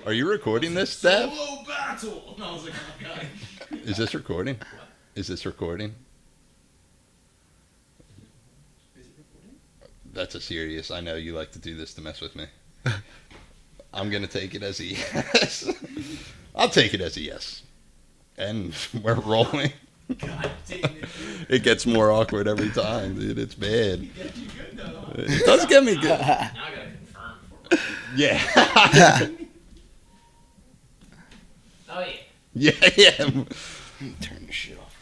Are you recording this, Dev? Solo battle. No, I was like, oh god. Is this recording? Is this recording? Is it recording? That's a serious. I know you like to do this to mess with me. I'm gonna take it as a yes. I'll take it as a yes. And we're rolling. God damn it, dude. It gets more awkward every time, dude. It's bad. He gets you good though. Huh? It does get me good. Now I gotta confirm for me. Yeah. Oh yeah. Yeah. Turn the shit off.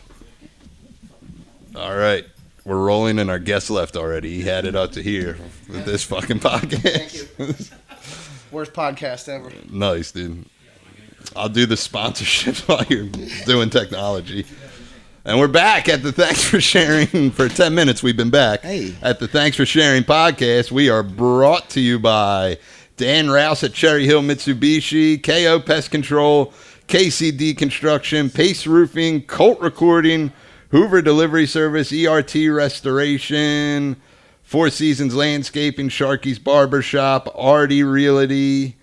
All right. We're rolling and our guest left already. He had it up to here with this fucking podcast. Thank Worst podcast ever. Nice, dude. I'll do the sponsorship while you're doing technology. And we're back at the Thanks for Sharing. For 10 minutes, we've been back. Hey. At the Thanks for Sharing podcast. We are brought to you by Dan Rouse at Cherry Hill Mitsubishi, KO Pest Control, KCD Construction, Pace Roofing, Colt Recording, Hoover Delivery Service, ERT Restoration, Four Seasons Landscaping, Sharky's Barbershop, Artie Realty,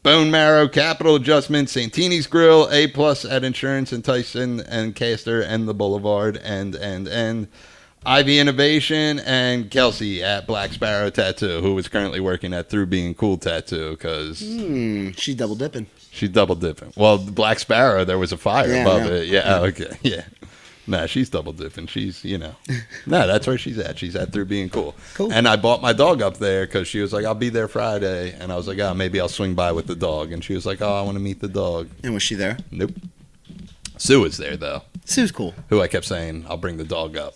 Bone Marrow, Capital Adjustment, Santini's Grill, A Plus at Insurance and Tyson and Castor and the Boulevard, and Ivy Innovation, and Kelsey at Black Sparrow Tattoo, who is currently working at Through Being Cool Tattoo because She's double dipping. she's double dipping. Well, the Black Sparrow, there was a fire Yeah, above I know. it. Yeah, okay, yeah. Nah, she's double dipping. She's, no, that's where she's at. She's at Through Being Cool. Cool. And I bought my dog up there because she was like, I'll be there Friday. And I was like, oh, maybe I'll swing by with the dog. And she was like, oh, I want to meet the dog. And was she there? Nope. Sue was there, though, Sue's cool. who I kept saying, I'll bring the dog up.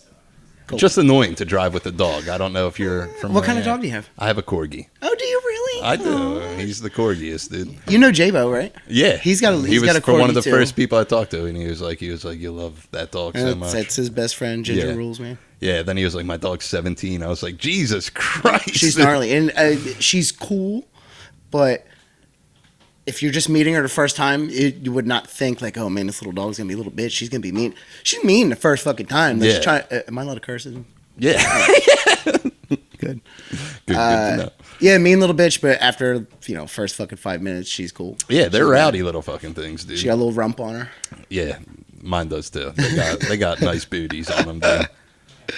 Cool. Just annoying to drive with the dog. I don't know if you're from What kind around of dog here. do you have? I have a corgi. Oh, do you really? I do. Aw. He's the corgiest, dude. You know J-Bo, right? Yeah. He's got a- he he's was got a for one of corgi, the too. first people I talked to, and he was like, you love that dog so much. That's his best friend, Ginger Yeah. Rules, man. Yeah, then he was like, my dog's 17. I was like, Jesus Christ. She's gnarly. And she's cool, but if you're just meeting her the first time, you would not think like, oh man, this little dog's gonna be a little bitch. She's gonna be mean. She's mean the first fucking time. Like, Yeah. she's trying, am I allowed to curse? Yeah. Good. Good to know. Yeah, mean little bitch, but after, first fucking 5 minutes, she's cool. Yeah, they're rowdy little fucking things, dude. She got a little rump on her. Yeah, mine does too. They got nice booties on them, dude.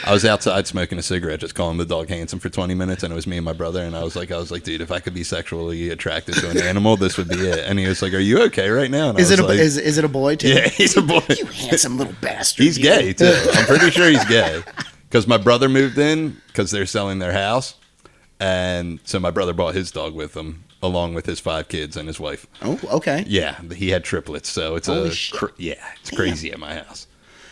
I was outside smoking a cigarette, just calling the dog handsome for 20 minutes, and it was me and my brother, and I was like, dude, if I could be sexually attracted to an animal, this would be it. And he was like, are you okay right now? And I Is it was like, is it a boy too? Yeah, he's a boy. You handsome little bastard. He's you. gay too. I'm pretty sure he's gay because my brother moved in because they're selling their house, and so my brother brought his dog with him along with his 5 kids and his wife. Oh, okay. Yeah, he had triplets, so it's Holy shit. it's crazy at my house.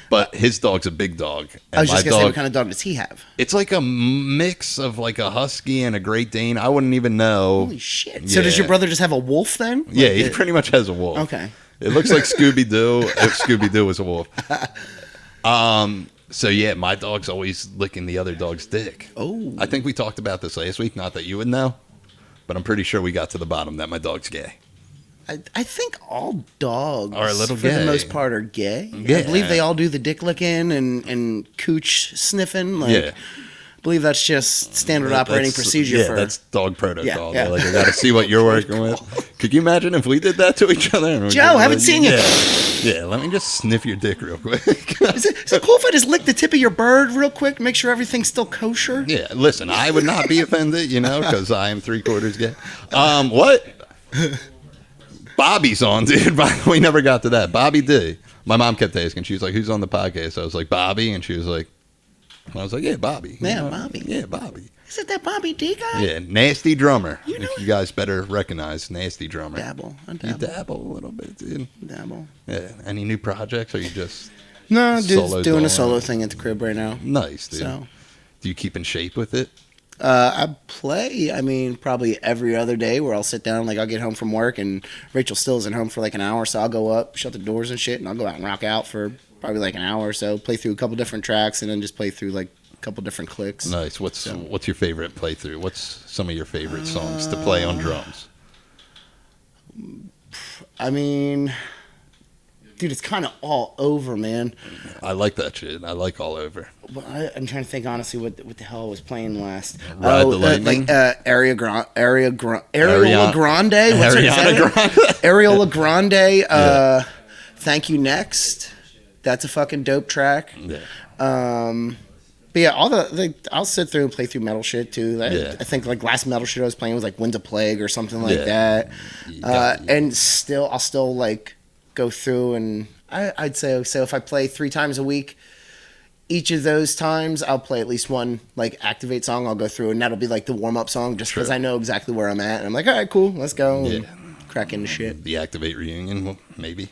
But his dog's a big dog. And I was just my gonna say, dog, what kind of dog does he have? it's like a mix of like a husky and a Great Dane. I wouldn't even know. Holy shit! So does Yeah. your brother just have a wolf then? Yeah, Like he it- pretty much has a wolf. Okay. It looks like Scooby Doo if Scooby Doo was a wolf. So yeah, my dog's always licking the other dog's dick. Oh. I think we talked about this last week. Not that you would know, but I'm pretty sure we got to the bottom that my dog's gay. I think all dogs Are a little for the gay. most part are gay. Yeah. I believe they all do the dick licking and cooch sniffing. Like, Yeah. I believe that's just standard operating That's- procedure yeah, for. that's dog protocol. Yeah, yeah. They're like, I got to see what you're working with. Could you imagine if we did that to each other? And we Joe, go, haven't seen you. Yeah, let me just sniff your dick real quick. Is it cool if I just lick the tip of your bird real quick, make sure everything's still kosher? Yeah, listen, I would not be offended, because I am 3/4 gay. What? Bobby's on, dude. We never got to that. Bobby D. My mom kept asking. She was like, "Who's on the podcast?" I was like, "Bobby," and she was like, "Yeah, Bobby." Yeah, Bobby. Yeah, Bobby. Is it that Bobby D guy? Yeah, Nasty Drummer. You know If you guys better recognize Nasty Drummer. Dabble. I You dabble. dabble a little bit, dude. Dabble. Yeah. Any new projects? Or you just No, dude's Solo doing a doll. solo thing at the crib right now. nice, dude? So Do you keep in shape with it? I play, probably every other day where I'll sit down, like I'll get home from work and Rachel still isn't home for like an hour, so I'll go up, shut the doors and shit, and I'll go out and rock out for probably like an hour or so, play through a couple different tracks, and then just play through like a couple different clicks. Nice. What's your favorite playthrough? What's some of your favorite songs to play on drums? I mean, Dude, it's kind of all over, man. I like that shit. I like all over. Well, I'm trying to think honestly what the hell I was playing last. Ride the Lightning? Areola Grande. What's her Ariana name? Grande. Areola Grande. Yeah. Thank You Next. That's a fucking dope track. Yeah. But yeah, I'll sit through and play through metal shit too. Yeah. I think like last metal shit I was playing was like Winds of Plague or something like Yeah. that. And I'll still like go through and I'd say so if I play 3 times a week, each of those times I'll play at least one like Activate song. I'll go through and that'll be like the warm up song just because Sure. I know exactly where I'm at. And I'm like, all right, cool, let's go. Yeah. And crack into shit. The Activate reunion, well, maybe.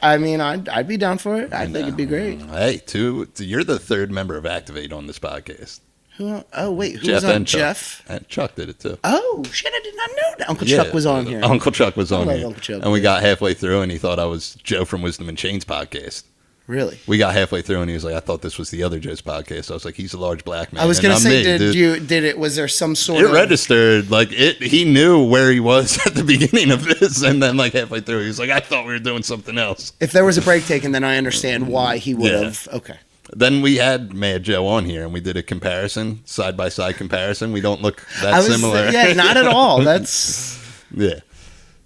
I mean, I'd be down for it. I think it'd be great. Hey, you're the 3rd member of Activate on this podcast. Oh wait, who Jeff was on? and Chuck. Jeff. And Chuck did it too. Oh shit! I did not know that. Uncle Yeah, Chuck was on here. Uncle Chuck was on love here. Uncle Chuck, and we yeah. got halfway through and he thought I was Joe from Wisdom and Chains podcast. Really? We got halfway through and he was like, I thought this was the other Joe's podcast. I was like, he's a large black man. I was and gonna I'm say, me, dude. did it? Was there some sort It of? registered like it. He knew where he was at the beginning of this, and then like halfway through, he was like, "I thought we were doing something else." If there was a break taken, then I understand why he would have. Okay. Then we had Mad Joe on here, and we did a comparison, side by side comparison. We don't look that I was, similar. Yeah, not at all. That's. Yeah.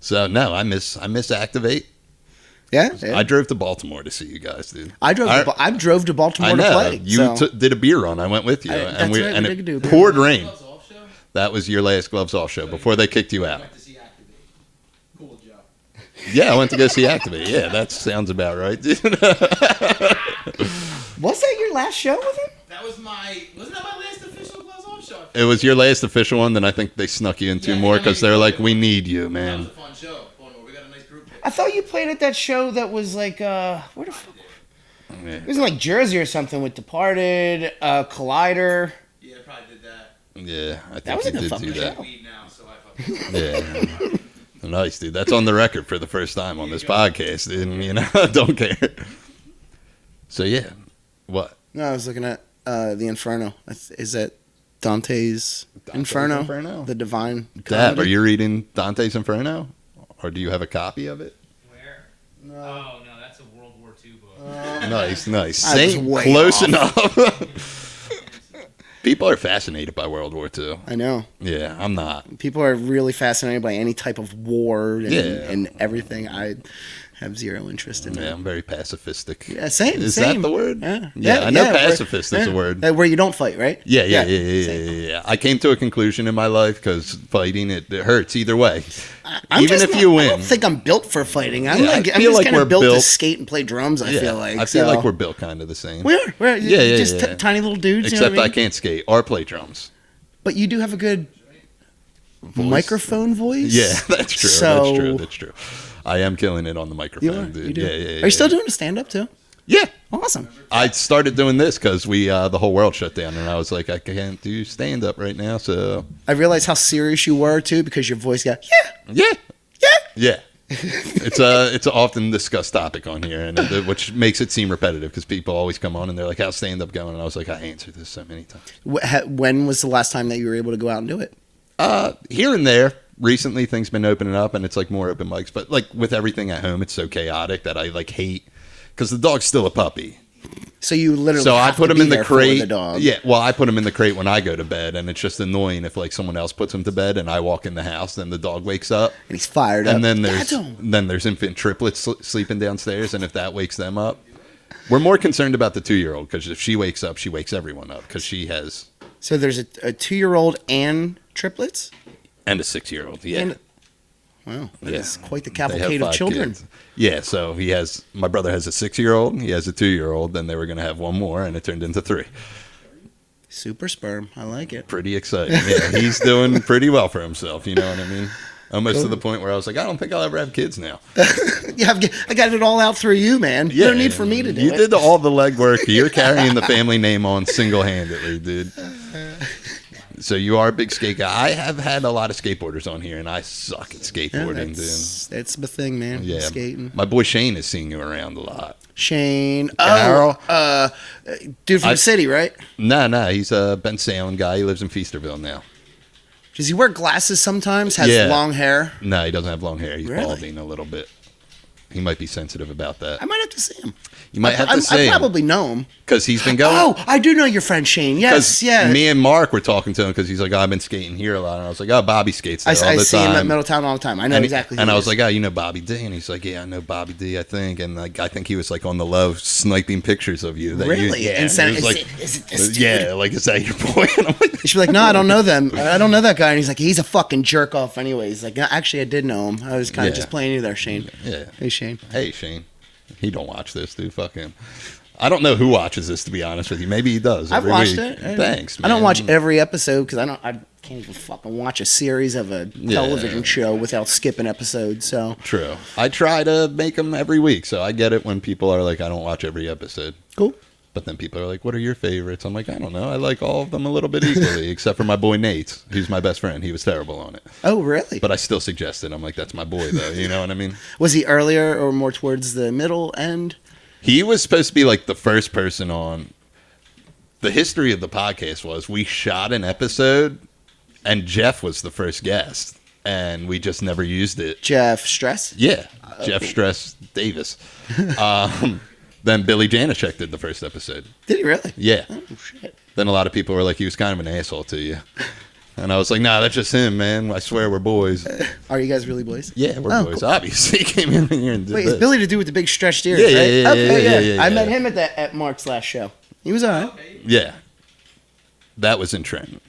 So no, I miss Activate. Yeah. I drove to Baltimore to see you guys, dude. I drove to Baltimore I know to play. you so. did a beer run. I went with you, That's and right, and we it did do a beer poured rain. Gloves off show? That was your last Gloves Off show before they kicked you out. Went to see Activate. Cool job. Yeah, I went to go see Activate. Yeah, that sounds about right, dude. Was that your last show with him? That was wasn't that my last official Gloves Off show? It was your last official one, then I think they snuck you in two Yeah, more I because maybe they're like, couple. we need you, That man. was a fun show. We got a nice group pic. I thought you played at that show that was like where the fuck? Yeah. It was in like Jersey or something with Departed, Collider. Yeah, I probably did that. Yeah, I That think was you a good did fucking do that. show. Weed now, so I fucking. Yeah. Nice, dude. That's on the record for the first time on this podcast, dude. You know, don't care. So, yeah. What? No, I was looking at the Inferno. Is that Dante's Inferno? Inferno? The Divine Dad, are Comedy? you reading Dante's Inferno? Or do you have a copy of it? Where? No. Oh no, that's a World War II book. Nice. I was Same, way close off. enough. People are fascinated by World War II. I know. Yeah, I'm not. People are really fascinated by any type of war and, Yeah. and everything. I have zero interest in Yeah, that. I'm very pacifistic. Yeah, same. Is same. that the word? Yeah. I know where- pacifist is a word. Where you don't fight, right? Yeah. same. I came to a conclusion in my life because fighting it hurts either way. I'm Even just if not- you I don't win. think I'm built for fighting. I'm, Yeah, I I'm feel just like kind we're of built to built- skate and play drums. I feel like. I feel so. like we're built kind of the same. We're Yeah, just yeah. tiny little dudes. Except you know what I I mean? can't skate or play drums. But you do have a good Voice. microphone voice. Yeah, that's true. So That's true. I am killing it on the microphone, you are. dude. You do. Yeah. Are you still doing a stand up too? Yeah. Awesome. I started doing this because the whole world shut down, and I was like, I can't do stand up right now. So I realized how serious you were too because your voice got yeah. yeah. It's a often discussed topic on here, and which makes it seem repetitive because people always come on and they're like, "How's stand up going?" And I was like, I answered this so many times. When was the last time that you were able to go out and do it? Here and there. Recently, things been opening up, and it's like more open mics. But like with everything at home, it's so chaotic that I like hate because the dog's still a puppy. So you literally So I have put to him be in the there for crate. the dog. Yeah, well, I put him in the crate when I go to bed, and it's just annoying if like someone else puts him to bed and I walk in the house, then the dog wakes up, and he's fired up. and then Dad, there's infant triplets sleeping downstairs, and if that wakes them up, we're more concerned about the 2-year-old because if she wakes up, she wakes everyone up because she has So there's a 2-year-old and triplets. and a 6-year-old. Yeah. And- Wow, Yeah. that's quite the They have cavalcade of 5 children. kids. Yeah, so my brother has a 6-year-old, he has a 2-year-old, then they were going to have one more, and it turned into 3. Super sperm. I like it. Pretty exciting. Yeah, he's doing pretty well for himself, you know what I mean? Almost to the point where I was like, I don't think I'll ever have kids now. Yeah, I got it all out through you, man. Yeah, No need for me to do you it. did all the legwork. You're carrying the family name on single-handedly, dude. So you are a big skate guy. I have had a lot of skateboarders on here, and I suck at Yeah, skateboarding, that's the thing, man. dude. Yeah, Skating. my boy Shane is seeing you around a lot. Shane. Carol. Dude from the city, right? Nah, he's a Ben Salem guy. He lives in Feasterville now. Does he wear glasses sometimes? Has Yeah. long hair? No, he doesn't have long hair. He's Really? balding a little bit. He might be sensitive about that. I might have to see him. You might have to see I him. probably know him. Because he's been going. Oh, I do know your friend Shane. Yes, yeah. Me and Mark were talking to him because he's like, I've been skating here a lot. And I was like, Bobby skates there all I the see time. him at Middletown all the time. I know exactly who And he I was is. like, you know Bobby D? And he's like, yeah, I know Bobby D, I think. And like, I think he was like on the low sniping pictures of you. That Really? Yeah. And sent, is is it this dude? Yeah, like, is that your boy? And I'm like, You should be like, no, I don't know them. I don't know that guy. And he's like, he's a fucking jerk off anyways. Like, no, actually, I did know him. I was kind of just playing you there, Shane. Yeah. Hey, Shane. Hey, Shane. He don't watch this, dude. Fuck him. I don't know who watches this, to be honest with you. Maybe he does. I've every watched week. it. Thanks, man. I don't watch every episode because I can't even fucking watch a series of a television show without skipping episodes. So True. I try to make them every week, so I get it when people are like, I don't watch every episode. cool. But then people are like, what are your favorites? I'm like, I don't know. I like all of them a little bit equally, except for my boy Nate, who's my best friend. He was terrible on it. Oh, really? But I still suggest it. I'm like, that's my boy, though. You know what I mean? Was he earlier or more towards the middle end? He was supposed to be like the first person on. The history of the podcast was we shot an episode, and Jeff was the first guest, and we just never used it. Jeff Stress? Yeah, Jeff Stress Davis. Then Billy Janacek did the first episode. Did he really? Yeah. Oh, shit. Then a lot of people were like, he was kind of an asshole to you. And I was like, nah, that's just him, man. I swear we're boys. Are you guys really boys? Yeah, we're boys. Cool. Obviously, he came in here and did Wait, this. is Billy to do with the big stretched ears, Yeah, right? yeah, Okay, yeah. I met him at Mark's last show. He was all right. Yeah. That was in Trenton.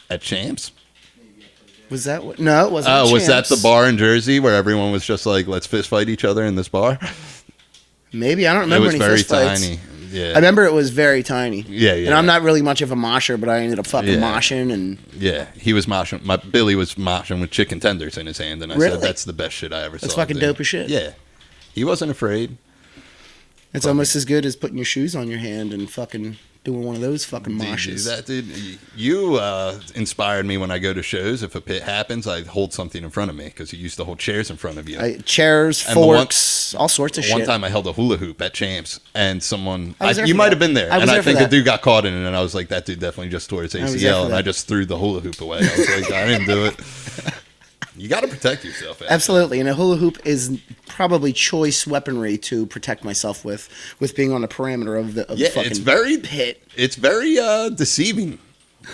At Champs? Was that what? No, it wasn't. Oh, was that Champs. the bar in Jersey where everyone was just like, let's fist fight each other in this bar? Maybe. I don't remember It was any very fist fights. tiny. Yeah. I remember it was very tiny. Yeah, yeah. And I'm not really much of a mosher, but I ended up fucking Yeah. moshing and Yeah, he was moshing. Billy was moshing with chicken tenders in his hand, and I Really? said, that's the best shit I ever saw. That's fucking dude." dope as shit. Yeah. He wasn't afraid. it's almost as good as putting your shoes on your hand and fucking doing one of those fucking moshes. Dude, you inspired me when I go to shows. If a pit happens, I hold something in front of me because you used to hold chairs in front of you. Chairs, And the forks, all sorts of shit. One time I held a hula hoop at Champs, and someone I was there you for might that. have been there, I was and there I for think that. the dude got caught in it, and I was like, that dude definitely just tore his was there for ACL, and that. I just threw the hula hoop away. I was like, I didn't do it. You got to protect yourself. After. Absolutely, and a hula hoop is probably choice weaponry to protect myself with being on the perimeter of the fucking it's very pit. It's very deceiving.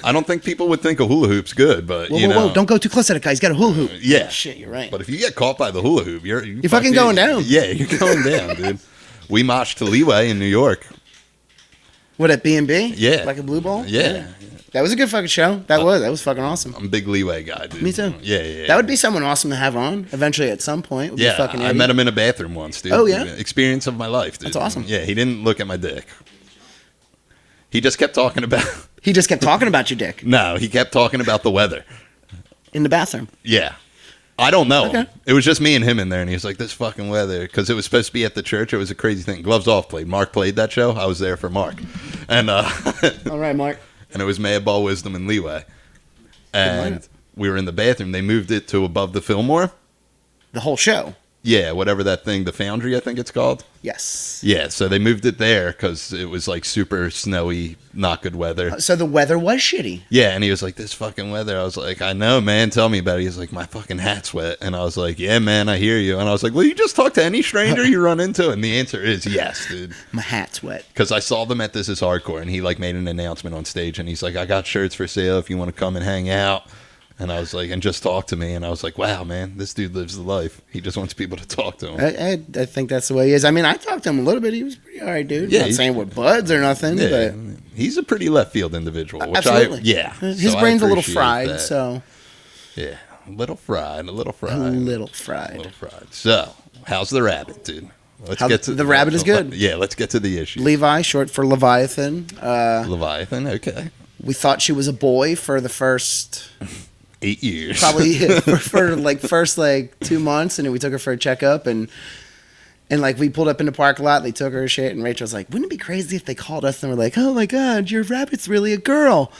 I don't think people would think a hula hoop's good, but Whoa, you whoa, know, whoa! Don't go too close to that guy. He's got a hula hoop. Yeah. Shit, you're right. But if you get caught by the hula hoop, you're fucking going down. Yeah, you're going down, dude. We moshed to Leeway in New York. What at B&B? Yeah. Like a blue ball? Yeah. That was a good fucking show. That was fucking awesome. I'm a big Leeway guy, dude. Me too. Yeah. That would be someone awesome to have on eventually at some point. Would be Yeah, fucking I Eddie. met him in a bathroom once, dude. Oh, yeah? Experience of my life, dude. That's awesome. Yeah, he didn't look at my dick. He just kept talking about... He just kept talking about your dick No, he kept talking about the weather. in the bathroom. Yeah. I don't know. Okay. It was just me and him in there, and he was like, this fucking weather. Because it was supposed to be at the church. It was a crazy thing. Gloves Off played. Mark played that show. I was there for Mark. And All right, Mark. and it was Mayaball, Wisdom, and Leeway. And we were in the bathroom. They moved it to above the Fillmore. The whole show. Yeah, whatever that thing, the Foundry, I think it's called. Yes. Yeah, so they moved it there because it was like super snowy, not good weather. So the weather was shitty. Yeah, and he was like, this fucking weather. I was like, I know, man. Tell me about it. He's like, my fucking hat's wet. And I was like, yeah, man, I hear you. And I was like, will you just talk to any stranger you run into? And the answer is yes, dude. My hat's wet. Because I saw them at This Is Hardcore, and he like made an announcement on stage, and he's like, I got shirts for sale if you want to come and hang out. And I was like, and just talk to me. And I was like, wow, man, this dude lives the life. He just wants people to talk to him. I think that's the way he is. I mean, I talked to him a little bit. He was pretty all right, dude. Yeah, Not saying we're buds or nothing, Yeah, but he's a pretty left field individual. Which absolutely. yeah. His So I brain's a little appreciate fried, that. so Yeah, a little fried. a little fried. So, how's the rabbit, dude? Let's How- get to the rabbit is good. Yeah, let's get to the issue. Levi, short for Leviathan. Leviathan, okay. We thought she was a boy for the first 8 years. probably for like first like 2 months, and then we took her for a checkup, and like we pulled up in the parking lot, they took her shit, and Rachel's like, wouldn't it be crazy if they called us and were like, oh my god, your rabbit's really a girl?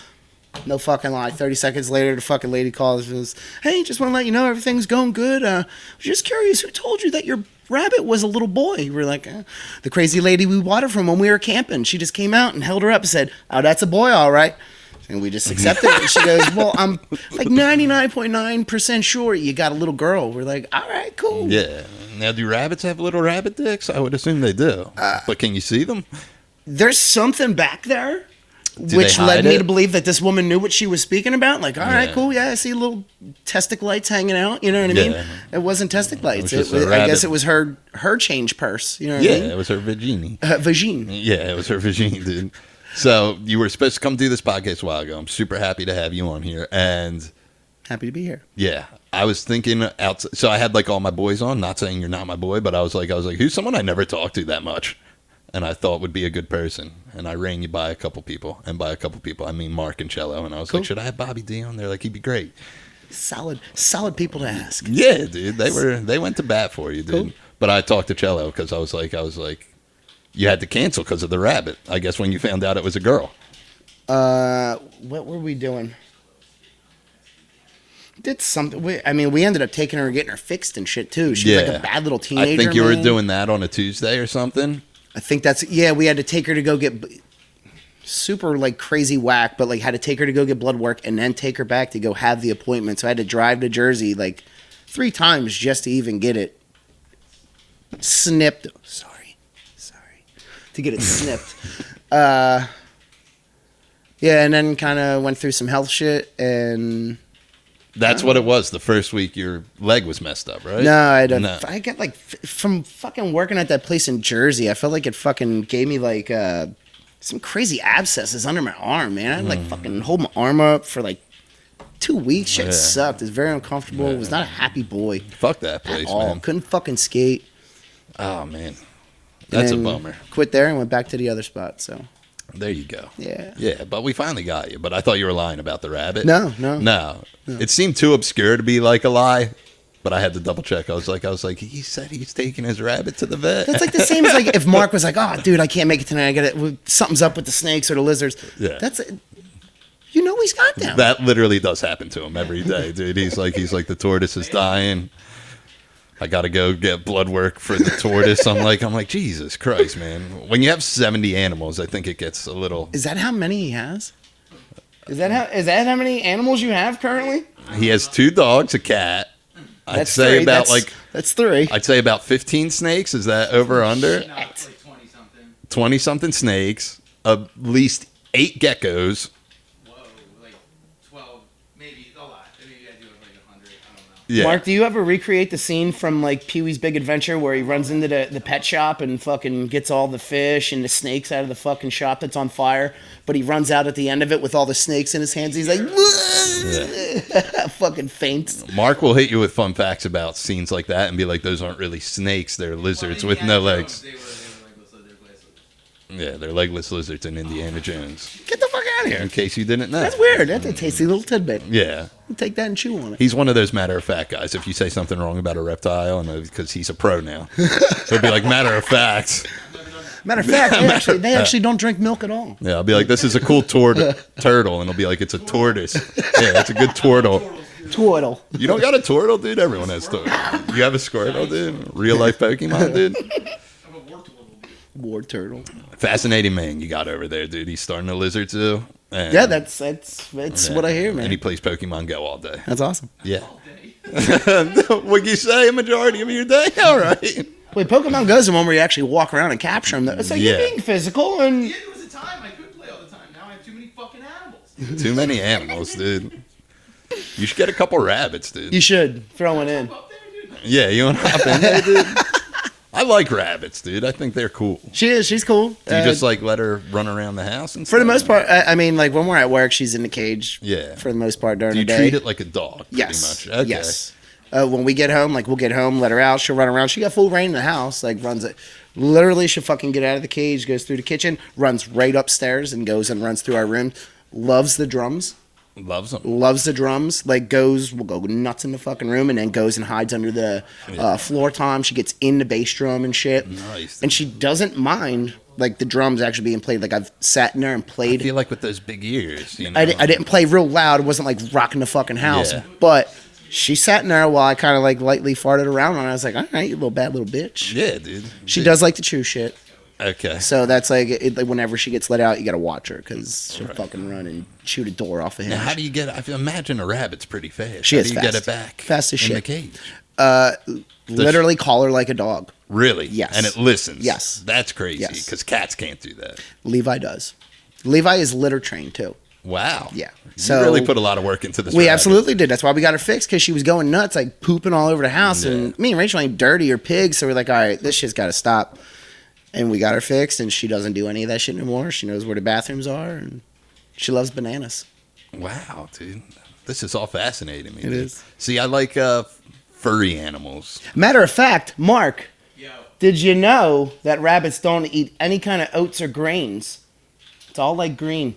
No fucking lie. 30 seconds later, the fucking lady calls and goes, hey, just want to let you know everything's going good. Just curious, who told you that your rabbit was a little boy? We're like, the crazy lady we bought her from when we were camping. She just came out and held her up and said, oh, that's a boy, all right. And we just accept it. And she goes, well, I'm like 99.9% sure you got a little girl. We're like, all right, cool. Yeah. Now, do rabbits have little rabbit dicks? I would assume they do. But can you see them? There's something back there, Do which they led hide me it? to believe that this woman knew what she was speaking about. Like, all right, Yeah. cool. Yeah, I see little testiclites hanging out. You know what I mean? Yeah. It wasn't testiclites. It was just a I guess rabbit. it was her change purse. You know what Yeah, I mean? it was her vagina. Vagine. Yeah, it was her vagina, dude. So you were supposed to come do this podcast a while ago. I'm super happy to have you on here. And Happy to be here. yeah, I was thinking outside. So I had like all my boys on. Not saying you're not my boy, but I was like, who's someone I never talked to that much, and I thought would be a good person. And I ran you by a couple people, and by a couple people I mean Mark and Cello. And I was Cool. like, should I have Bobby D on there? Like, he'd be great. Solid people to ask. Yeah, dude. They went to bat for you, dude. Cool. But I talked to Cello because I was like, you had to cancel because of the rabbit. I guess when you found out it was a girl. What were we doing? Did something. We ended up taking her and getting her fixed and shit too. She was like a bad little teenager. I think you were man. doing that on a Tuesday or something. I think that's we had to take her to go get super like crazy whack, but like had to take her to go get blood work and then take her back to go have the appointment. So I had to drive to Jersey like 3 times just to even get it snipped. Sorry. To get it snipped. And then kind of went through some health shit and That's what it was. The first week your leg was messed up, right? no, I got like from fucking working at that place in Jersey. I felt like it fucking gave me like some crazy abscesses under my arm, man. I had like fucking hold my arm up for like 2 weeks. Shit sucked. It was very uncomfortable. It was not a happy boy Fuck that at place, all. man. Couldn't fucking skate. Oh, man. That's a And bummer. Quit there and went back to the other spot. So There you go. yeah. Yeah, but we finally got you. But I thought you were lying about the rabbit. No. It seemed too obscure to be like a lie, but I had to double check. I was like, he said he's taking his rabbit to the vet. That's like the same as like if Mark was like, "Oh, dude, I can't make it tonight. I got it. Something's up with the snakes or the lizards." Yeah. That's you know he's got them. That literally does happen to him every day, dude. He's like the tortoise is dying. I got to go get blood work for the tortoise. I'm like, Jesus Christ, man. When you have 70 animals, I think it gets a little. Is that how many he has? Is that how many animals you have currently? He has 2 dogs, a cat. I'd say 3. about that's 3. I'd say about 15 snakes. Is that over or under? No, it's like 20 something. 20 something snakes, at least 8 geckos. Whoa, like 12, maybe a lot. Maybe you gotta do it like 100. I don't know. Yeah. Mark, do you ever recreate the scene from like Pee-wee's Big Adventure where he runs into the pet shop and fucking gets all the fish and the snakes out of the fucking shop that's on fire, but he runs out at the end of it with all the snakes in his hands? He's like, fucking faints. Mark will hit you with fun facts about scenes like that and be like, those aren't really snakes, they're lizards with no legs. They were legless, they're glaceless. Yeah, they're legless lizards in Indiana Jones. Get the fuck out of In here. case you didn't know. That's weird. That's a tasty little tidbit. Yeah. Take that and chew on it. He's one of those matter of fact guys. If you say something wrong about a reptile, and because he's a pro now, he'll be like, matter of fact. Matter of fact, they actually don't drink milk at all. Yeah, I'll be like, this is a cool turtle, and he'll be like, it's a tortoise. Yeah, it's a good turtle. Twaddle. You don't got a turtle, dude? Everyone has turtle. You have a Squirtle, dude? Real life Pokemon, dude? I'm a war turtle. War turtle. Fascinating man you got over there, dude. He's starting a lizard zoo. And, Yeah, that's what I hear, And he man. plays Pokemon Go all day. That's awesome. Yeah. What'd you say? A majority of your day? All right. Wait, Pokemon Go's the one where you actually walk around and capture them. It's like Yeah. you're being physical and Yeah, there was a time I could play all the time. Now I have too many fucking animals. Too many animals, dude. You should get a couple rabbits, dude. you should throw one in. Up there, dude. Yeah, you want to hop in there, dude? I like rabbits, dude. I think they're cool. She's cool. Do you just like let her run around the house and for the stuff? most part, I mean, like when we're at work, she's in the cage. Yeah. For the most part during Do you the day. treat it like a dog? Pretty Yes. much. Okay. Yes. When we get home, like we'll get home, let her out, she'll run around. She got full reign in the house, like runs it. Literally, she'll fucking get out of the cage, goes through the kitchen, runs right upstairs, and goes and runs through our room. Loves the drums. Loves them. Loves the drums. Like will go nuts in the fucking room, and then goes and hides under the floor tom. She gets in the bass drum and shit. Nice. And she doesn't mind like the drums actually being played. Like I've sat in there and I played. feel like with those big ears, you know. I didn't play real loud. It wasn't like rocking the fucking house, Yeah. but she sat in there while I kind of like lightly farted around on her. I was like, all right, you little bad little bitch. Yeah, dude. She does like to chew shit. Okay. So that's like, like whenever she gets let out, you got to watch her because she'll fucking run and shoot a door off a hinge. Now, how do you get? I imagine a rabbit's pretty fast. She how is do you fast. get it back? Fast as in shit. the cage. Literally call her like a dog. Really? Yes. And it listens. Yes. That's crazy. Yes. Because cats can't do that. Levi does. Levi is litter trained too. Wow. Yeah. You So really put a lot of work into this. we rabbit. absolutely did. That's why we got her fixed because she was going nuts, like pooping all over the house. Yeah. And me and Rachel ain't dirty or pigs, so we're like, all right, this shit's got to stop. And we got her fixed, and she doesn't do any of that shit anymore. She knows where the bathrooms are, and she loves bananas. Wow, dude. This is all fascinating me. It dude. is. See, I like furry animals. Matter of fact, Mark, Yo. did you know that rabbits don't eat any kind of oats or grains? It's all like green.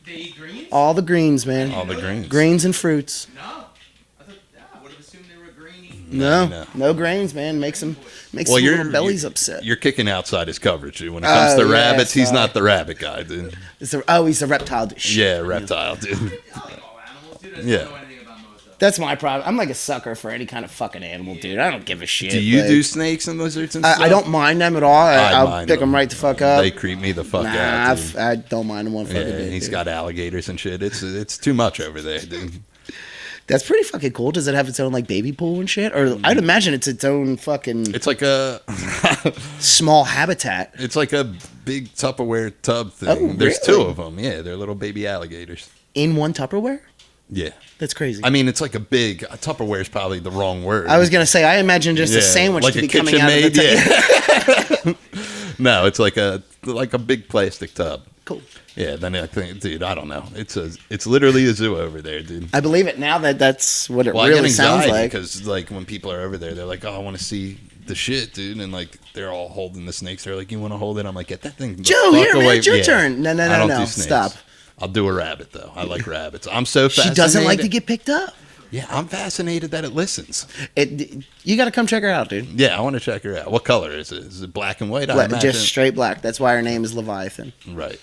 They eat greens? All the greens, man. All the greens. Greens and fruits. No. I thought, I would have assumed they were greeny. No grains, man. Makes some little bellies upset. You're kicking outside his coverage, dude. When it comes to yeah, rabbits, he's sorry. not the rabbit guy, dude. He's a reptile. Shit. Yeah, reptile, dude. I like all animals, dude. I just Yeah. don't know anything about most of them. That's my problem. I'm like a sucker for any kind of fucking animal, dude. I don't give a shit. Do you like, do snakes and lizards and stuff? I don't mind them at all. I'll mind pick them right the fuck up. They creep me the fuck Nah, out, dude. I don't mind them one fucking Yeah, bit. he's dude. got alligators and shit. It's too much over there, dude. That's pretty fucking cool. Does it have its own like baby pool and shit? Or I'd imagine it's its own fucking It's like a small habitat. it's like a big Tupperware tub thing. Oh, There's really? 2 of them. Yeah, they're little baby alligators. In one Tupperware? Yeah. That's crazy. I mean, it's like a big Tupperware is probably the wrong word. I was gonna say, I imagine just Yeah, a sandwich like to a be coming out of the KitchenAid, yeah. No, it's like a big plastic tub. Cool. Yeah, then I think, dude, I don't know. It's literally a zoo over there, dude. I believe it now that that's what it Well, I really get sounds anxiety like. because like when people are over there, they're like, "Oh, I want to see the shit, dude," and like they're all holding the snakes. They're like, "You want to hold it?" I'm like, "Get that thing, the Joe, fuck here, man, away." it's your Yeah. turn. No, I don't do snakes. stop. I'll do a rabbit though. I like rabbits. I'm so She fascinated. doesn't like to get picked up. Yeah, I'm fascinated that it listens. You got to come check her out, dude. Yeah, I want to check her out. What color is it? Is it black and white? I imagine. Just straight black. That's why her name is Leviathan. Right.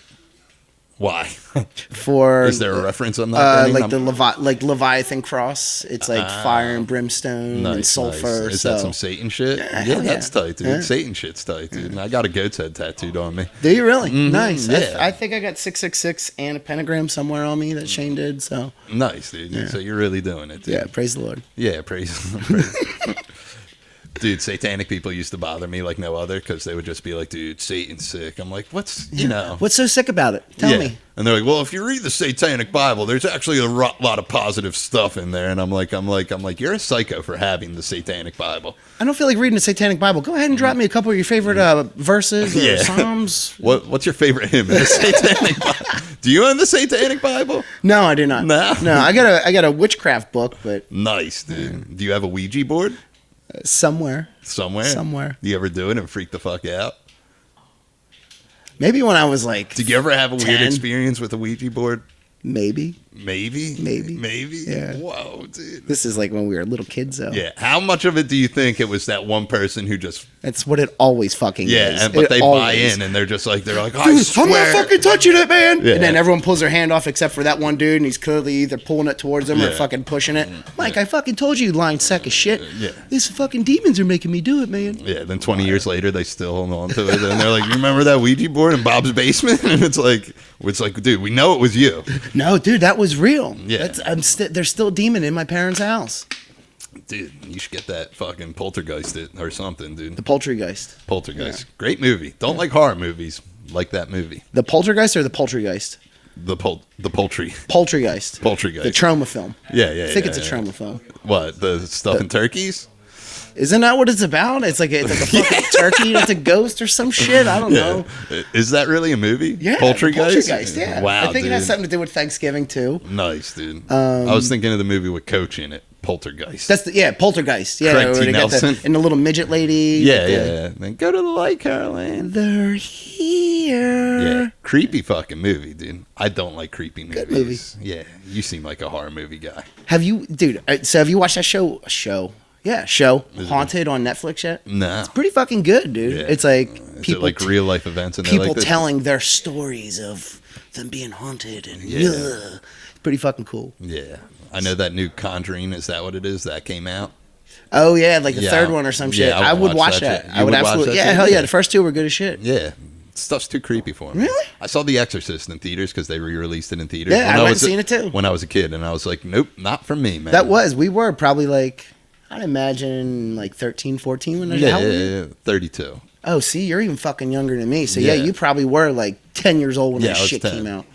Why? For Is there a reference on that? like the Leviathan cross? It's like fire and brimstone and sulfur. Is so. that some Satan shit? Yeah, hell that's yeah. tight, dude. Yeah. Satan shit's tight, dude. And I got a goat's head tattooed on me. Do you really? Nice. yeah. I think I got 666 and a pentagram somewhere on me that Shane did. So Nice, dude. So you're really doing it, dude. yeah, praise the Lord. Yeah, praise. Dude, satanic people used to bother me like no other because they would just be like, dude, Satan's sick. I'm like, you know. What's so sick about it? Tell me. And they're like, well, if you read the Satanic Bible, there's actually a lot of positive stuff in there. And I'm like, you're a psycho for having the Satanic Bible. I don't feel like reading the Satanic Bible. Go ahead and drop me a couple of your favorite verses or Yeah. Psalms. What's your favorite hymn in the Satanic Bible? Do you own the Satanic Bible? No, I do not. No? No, I got a witchcraft book, but Nice, dude. Do you have a Ouija board somewhere. somewhere? Do you ever do it and freak the fuck out? Maybe when I was like Did you ever have a weird 10. experience with a Ouija board? maybe. Maybe. Yeah. Whoa, dude. This is like when we were little kids though. Yeah. How much of it do you think it was that one person who just That's what it always fucking is. but It they buy always. in and they're like, I Dude, swear. I'm not fucking touching it, man. Yeah. And then everyone pulls their hand off except for that one dude, and he's clearly either pulling it towards them or Yeah. fucking pushing it. Mike, I fucking told you, you lying sack of shit. Yeah. These fucking demons are making me do it, man. Yeah, then 20 years later, they still hold on to it. And they're like, you remember that Ouija board in Bob's basement? And it's like, dude, we know it was you. No, dude, that was real. Yeah. There's still a demon in my parents' house. Dude, you should get that fucking Poltergeist or something, dude. The Poltergeist. Poltergeist. Great movie. Don't like horror movies. Like that movie. The Poltergeist or the Poltergeist? The poultry. Poltergeist. Poltergeist. The trauma film. Yeah. I think it's a trauma film. What? The stuff in turkeys? Isn't that what it's about? It's like a fucking turkey that's a ghost or some shit. I don't know. Is that really a movie? Yeah, Poltergeist? Yeah. Wow, I think dude. it has something to do with Thanksgiving too. Nice, dude. I was thinking of the movie with Coach in it. Poltergeist. That's Poltergeist. Yeah, Craig where T. they got Nelson. and the little midget lady. Yeah. Then go to the light, Caroline. They're here. Yeah, creepy fucking movie, dude. I don't like creepy movies. Good movie. Yeah, you seem like a horror movie guy. Have you, dude? So have you watched that show? Yeah, Haunted on Netflix yet? No. It's pretty fucking good, dude. Yeah. It's like Is it people like real life events and they're people like this? telling their stories of them being haunted and It's pretty fucking cool. Yeah, I know that new Conjuring. Is that what it is? That came out. Oh yeah, like the Yeah, third one or some shit. yeah, I would watch that that. shit. I You would would watch absolutely. that Yeah, shit? hell yeah. Yeah. The first two were good as shit. Yeah. Stuff's too creepy for me. Really? I saw The Exorcist in theaters because they re-released it in theaters. Yeah, I went and seen it too. When I was a kid, and I was like, nope, not for me, man. We were probably like, I'd imagine like 13, 14 when I was yeah, 32. Oh, see, you're even fucking younger than me. So yeah, Yeah. you probably were like 10 years old when Yeah, that I was shit 10. came out.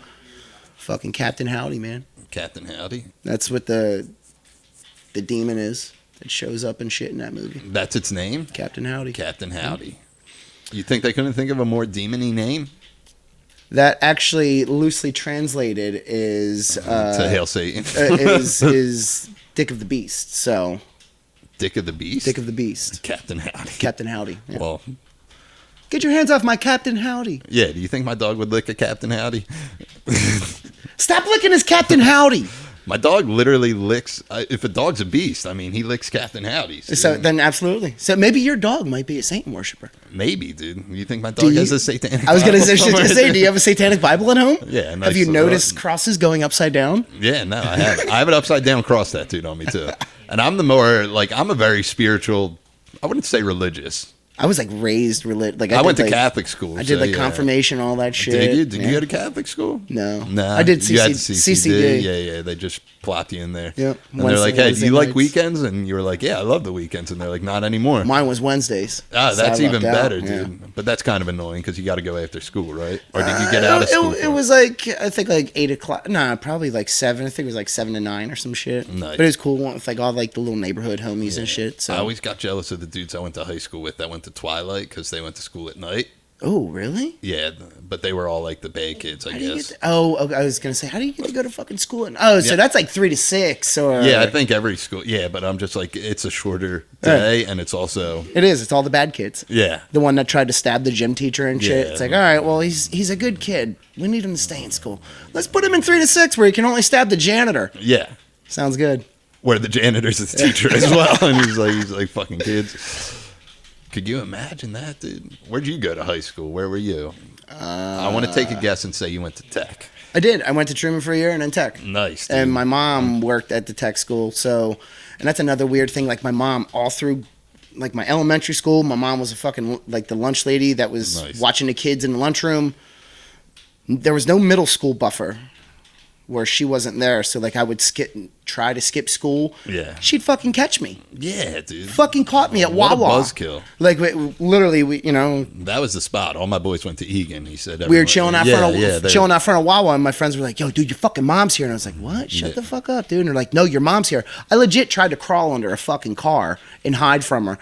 Fucking Captain Howdy, man. Captain Howdy. That's what the demon is that shows up and shit in that movie. That's its name? Captain Howdy. Captain Howdy. You think they couldn't think of a more demony name? That actually loosely translated is to Hail Satan. is Dick of the Beast. So Dick of the Beast? Dick of the Beast. Captain Howdy. Captain Howdy. Yeah. Well, Get your hands off my Captain Howdy. yeah, do you think my dog would lick a Captain Howdy? Stop licking his Captain Howdy. My dog literally licks, if a dog's a beast, I mean, he licks Captain Howdy's. So then absolutely. So maybe your dog might be a Satan worshiper. Maybe, dude. You think my dog has a satanic I was going to Bible somewhere? say, do you have a satanic Bible at home? Yeah. Nice Have you little- noticed crosses going upside down? Yeah, no, I have it. I have an upside down cross tattooed on me, too. And I'm I'm a very spiritual, I wouldn't say religious. I was like raised religious. Like I went did, to like, Catholic school. I did so, like yeah. confirmation, all that shit. Did you? Did Yeah. you go to Catholic school? No. No. I did You had CCD. Yeah. They just plot you in there. Yep. And they're like, hey, do you like nights. weekends? And you were like, yeah, I love the weekends. And they're like, not anymore. Mine was Wednesdays. Ah, So that's I even lucked out. better, Yeah. dude. But that's kind of annoying because you got to go after school, right? Or did you get out of school? It was like, I think like 8 o'clock. Nah, probably like 7. I think it was like 7 to 9 or some shit. Nice. But it was cool with like all like the little neighborhood homies and shit. So. I always got jealous of the dudes I went to high school with that went to Twilight because they went to school at night. Oh, really? Yeah, but they were all like the bad kids, I How do you guess. get okay, I was gonna say, how do you get to go to fucking school? So Yeah. that's like 3 to 6, or Yeah, I think every school. Yeah, but I'm just like, it's a shorter day, and it's also it is. It's all the bad kids. yeah. The one that tried to stab the gym teacher and shit. Yeah. It's like, all right, well, he's a good kid. We need him to stay in school. Let's put him in 3 to 6 where he can only stab the janitor. Yeah. Sounds good. Where the janitor's the teacher as well, and he's like fucking kids. Could you imagine that, dude? Where'd you go to high school? Where were you? I want to take a guess and say you went to Tech. I did. I went to Truman for a year and then Tech. Nice, dude. And my mom worked at the Tech school. So, and that's another weird thing. Like my mom, all through like my elementary school, my mom was a fucking like the lunch lady that was Nice. watching the kids in the lunchroom. There was no middle school buffer where she wasn't there. So like I would try to skip school. Yeah. She'd fucking catch me. Yeah, dude. Fucking caught me at What Wawa. a buzzkill. Like literally, That was the spot. All my boys went to Egan. He said we were everyone- chilling out they- chilling out front of Wawa, and my friends were like, "Yo, dude, your fucking mom's here." And I was like, "What? Shut Yeah. the fuck up, dude." And they're like, "No, your mom's here." I legit tried to crawl under a fucking car and hide from her.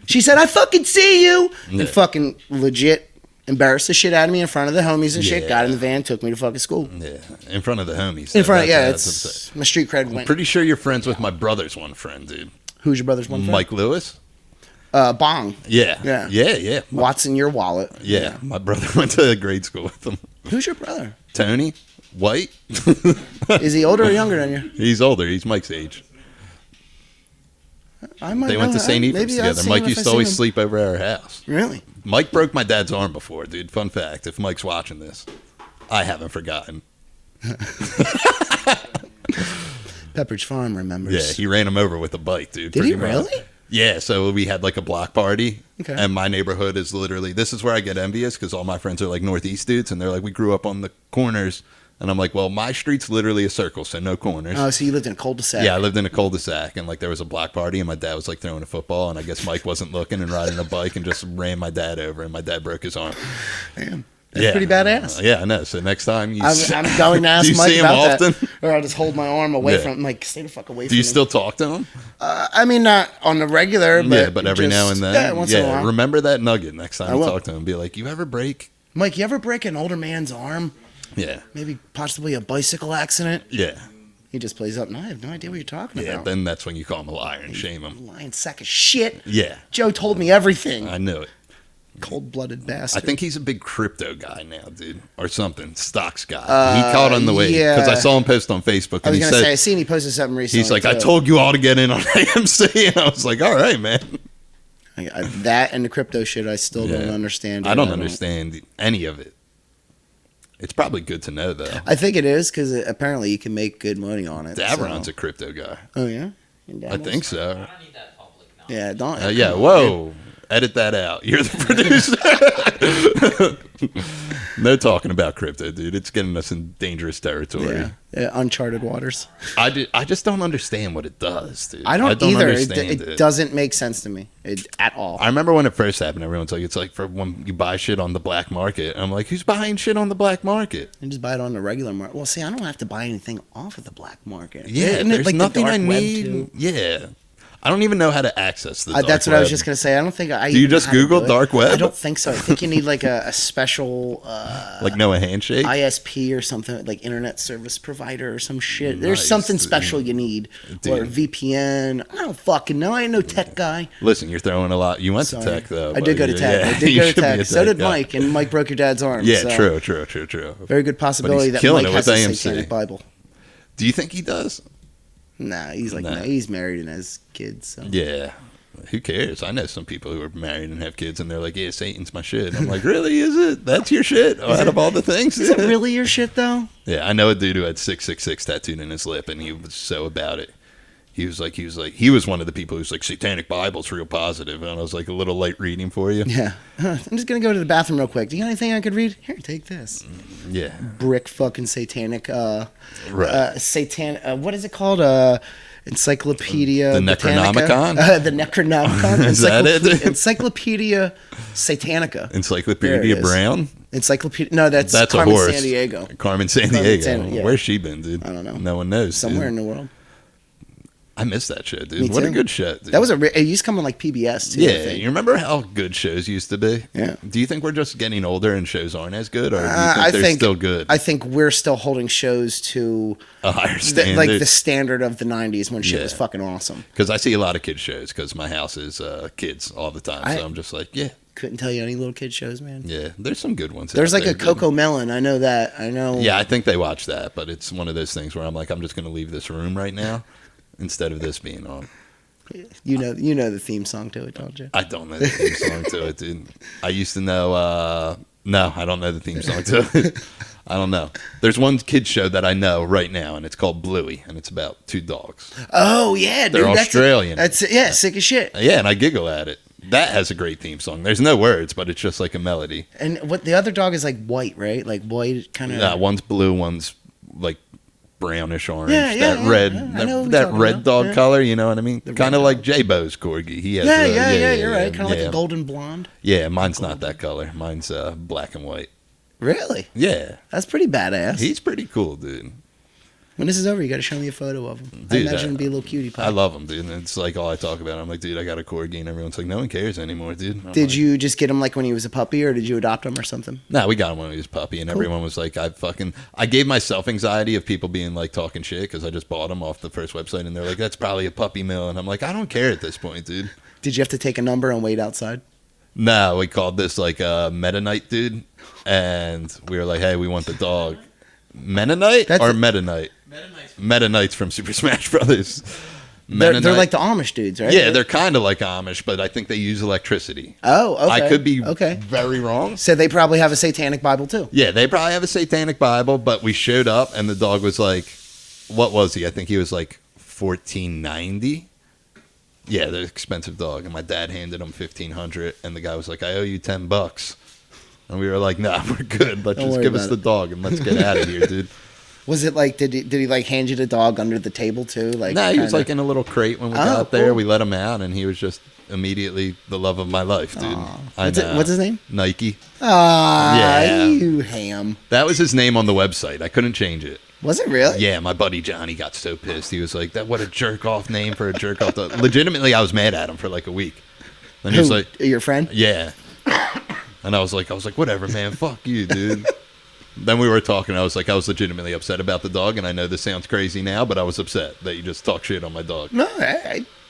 She said, "I fucking see you," Yeah. and fucking legit embarrassed the shit out of me in front of the homies and shit. Yeah. Got in the van, took me to fucking school. Yeah, in front of the homies. In front of That's it's upset. my street cred I'm went. pretty sure you're friends with my brother's one friend, dude. Who's your brother's one friend? Mike Lewis. Bong. Yeah. Yeah. Yeah. Watson, your wallet. Yeah. My brother went to grade school with him. Who's your brother? Tony, white. Is he older or younger than you? He's older. He's Mike's age. I might They went know. to St. Ephraim's Maybe I've together. seen Mike him if used I've to seen always him. sleep over at our house. Really? Mike broke my dad's arm before, dude. Fun fact. If Mike's watching this, I haven't forgotten. Pepperidge Farm remembers. Yeah, he ran him over with a bike, dude. Did he pretty much. really? Yeah, so we had like a block party. Okay. And my neighborhood is literally, this is where I get envious because all my friends are like Northeast dudes, and they're like, we grew up on the corners. And I'm like, well, my street's literally a circle, so no corners. Oh, so you lived in a cul-de-sac. Yeah, I lived in a cul-de-sac, and like there was a block party, and my dad was like throwing a football, and I guess Mike wasn't looking and riding a bike and just ran my dad over, and my dad broke his arm. Damn. That's pretty badass. Yeah, I know. So next time you, I'm going to ask do you Mike see him about often? that. Or I'll just hold my arm away Yeah. from him. Like, stay the fuck away from Do you me. still talk to him? I mean, not on the regular, but Yeah, but every now and then. Yeah, once in a while. Remember that nugget next time I you will. talk to him. Be like, you ever break? Mike, you ever break an older man's arm? Yeah. Maybe possibly a bicycle accident? Yeah. He just plays up. No, I have no idea what you're talking Yeah, about. then that's when you call him a liar and shame him. Lying sack of shit. Yeah, Joe told me everything. I knew it. Cold-blooded I bastard. think he's a big crypto guy now, dude, or something. Stocks guy. He caught on the way yeah. because I saw him post on Facebook, I and was he going to say, I said seen he posted something recently. he's like, I too. told you all to get in on AMC, and I was like, all right, man. That and the crypto shit, I still don't Yeah. understand. I don't understand any of it. It's probably good to know though. I think it is because apparently you can make good money on it. Davron's so. a crypto guy. Oh yeah. in I demos? think so. I don't need that public knowledge. Yeah, don't. Yeah, come on, whoa. Edit that out. You're the producer. No talking about crypto, dude. It's getting us in dangerous territory. man. Yeah, uncharted waters. I just don't understand what it does, dude. I don't either. understand It doesn't make sense to me at all. I remember when it first happened, everyone's like, it's like for when you buy shit on the black market. I'm like, who's buying shit on the black market? You just buy it on the regular market. Well, see, I don't have to buy anything off of the black market. Yeah, Isn't it there's like the nothing dark I web, need. too? Yeah. I don't even know how to access the dark That's what I was web. just gonna say. I don't think I. Do you even just know how to Google do it. dark web? I don't think so. I think you need like a special Like Noah Handshake? ISP or something, like internet service provider or some shit. Nice, There's something dude. special you need, Dude. or VPN. I don't fucking know. I ain't no tech guy. Listen, you're throwing a lot. You went Sorry. to tech, though. I did go to but tech. yeah, I did you go to should be a tech. So did guy. Mike, and Mike broke your dad's arm. Yeah, so true. Very good possibility he's that killing Mike it has with a AMC. satanic Bible. Do you think he does? Nah, he's like, Nah. nah, he's married and has kids. So. Yeah. Who cares? I know some people who are married and have kids, and they're like, "Yeah, Satan's my shit." I'm like, "Really? Is it? That's your shit? Out of all the things?" Is it really your shit though? Yeah, I know a dude who had 666 tattooed in his lip, and he was so about it. He was one of the people who's like, Satanic Bible's real positive, and I was like, a little light reading for you. Yeah. I'm just gonna go to the bathroom real quick. Do you got anything I could read? Here, take this. Yeah, Brick fucking satanic. right. What is it called? Encyclopedia. The Britannica? Necronomicon? The Necronomicon. Is that it? Encyclopedia Satanica. There Encyclopedia it is. Brown. Encyclopedia. No, that's That's a Carmen horse. San Diego. Carmen San Carmen Diego. San- yeah. Where's she been, dude? I don't know. No one knows. Somewhere dude. in the world. I miss that shit, dude. Me What a too. good shit, dude. That was it used to come on like PBS too. I Yeah, think. you remember how good shows used to be? Yeah. Do you think we're just getting older and shows aren't as good, or do you think I they're think still good? I think we're still holding shows to A higher the, standard. like the standard of the '90s when shit Yeah. was fucking awesome. Because I see a lot of kids shows because my house is kids all the time. So I'm just like, yeah, Couldn't tell you any little kid shows, man. yeah. There's some good ones. There's out like there, a Coco dude. Melon. I know that. I know. Yeah, I think they watch that, but it's one of those things where I'm like, I'm just going to leave this room right now instead of this being on. You know the theme song to it, don't you? I don't know the theme song to it, dude. I used to know. No, I don't know the theme song to it. I don't know. There's one kids show that I know right now, and it's called Bluey, and it's about two dogs. Oh yeah, dude. They're that's Australian. Yeah, sick as shit. Yeah, and I giggle at it. That has a great theme song. There's no words, but it's just like a melody. And what the other dog is like white, right? Like white kind of. Yeah, one's blue, one's like brownish orange. Yeah, yeah, that yeah, red, yeah. I know what that, you're that talking red about. dog Yeah. color. You know what I mean? The Kind of red like dog. J-Bo's corgi. He has. Yeah, you're right. Kind of like yeah. a golden blonde. Yeah, mine's not that color. Mine's black and white. Really? Yeah, That's pretty badass. he's pretty cool, dude. When this is over, you got to show me a photo of him. I Dude, imagine it'd be a little cutie pie. I love him, dude. And it's like all I talk about. I'm like, dude, I got a corgi, and everyone's like, no one cares anymore, dude. I'm Did like, you just get him like when he was a puppy, or did you adopt him or something? No, we got him when he was a puppy, and everyone was like, I gave myself anxiety of people being like talking shit because I just bought him off the first website, and they're like, that's probably a puppy mill, and I'm like, I don't care at this point, dude. Did you have to take a number and wait outside? No, we called this like a Meta-Knight dude, and we were like, hey, we want the dog. Mennonite That's or a- Meta-Knight? Meta-Knight's Meta-Knights from Super Smash Brothers. They're Mennonite- like the Amish dudes, right? Yeah, they're kind of like Amish, but I think they use electricity. Oh, okay. I could be okay. very wrong. So they probably have a satanic Bible too. Yeah, they probably have a satanic Bible, but we showed up and the dog was like, what was he? I think he was like $14.90. Yeah, the expensive dog. And my dad handed him $1,500, and the guy was like, I owe you $10. And we were like, nah, we're good. Let's Don't just worry give us about the dog and let's get out of here, dude. Was it like did he like hand you the dog under the table too? Like Nah, he was kinda- like in a little crate when we Oh, got there. cool. We let him out, and he was just immediately the love of my life, dude. Aw. I What's it- know. what's his name? Nike. Ah, Yeah. you ham. That was his name on the website. I couldn't change it. Was it really? Yeah, my buddy Johnny got so pissed. He was like, "That what a jerk off name for a jerk off." Legitimately, I was mad at him for like a week. And he was Who, like, your friend? "Yeah," and I was like, "Whatever, man. Fuck you, dude." Then we were talking. I was like, I was legitimately upset about the dog, and I know this sounds crazy now, but I was upset that you just talk shit on my dog. No,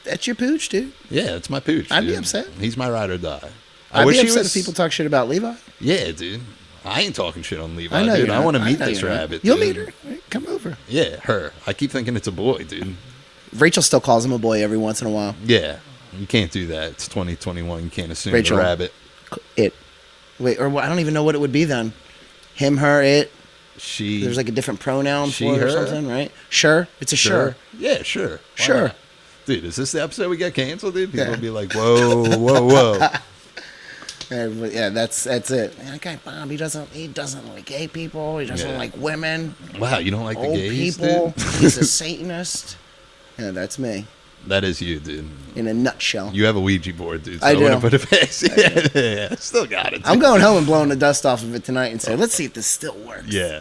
that's your pooch, dude. Yeah, it's my pooch. I'd be dude. upset. He's my ride or die. I'd wish be he upset was- if people talk shit about Levi. Yeah, dude. I ain't talking shit on Levi, I know dude. you're I not. want to I meet know this you're not. rabbit. You'll dude. meet her. Come over. Yeah, her. I keep thinking it's a boy, dude. Rachel still calls him a boy every once in a while. Yeah, you can't do that. It's 2021. You can't assume Rachel. the rabbit. It. Wait, or I don't even know what it would be then. Him, her, it. She. There's like a different pronoun She, for it or her? something, right? Sure. It's a sure. Yeah, sure. Why Sure. not? Dude, is this the episode we get canceled, dude? People Yeah. will be like, whoa, whoa, whoa. Yeah, that's it. Man, that guy Bob, he doesn't like gay people. He doesn't Yeah. like women, Wow, you don't like the old gays, people. dude? He's a Satanist. Yeah, that's me That is you, dude. in a nutshell. You have a Ouija board, dude. So I I do. wouldn't put it past you. Yeah, still got it. Dude. I'm going home and blowing the dust off of it tonight and say, let's see if this still works. Yeah.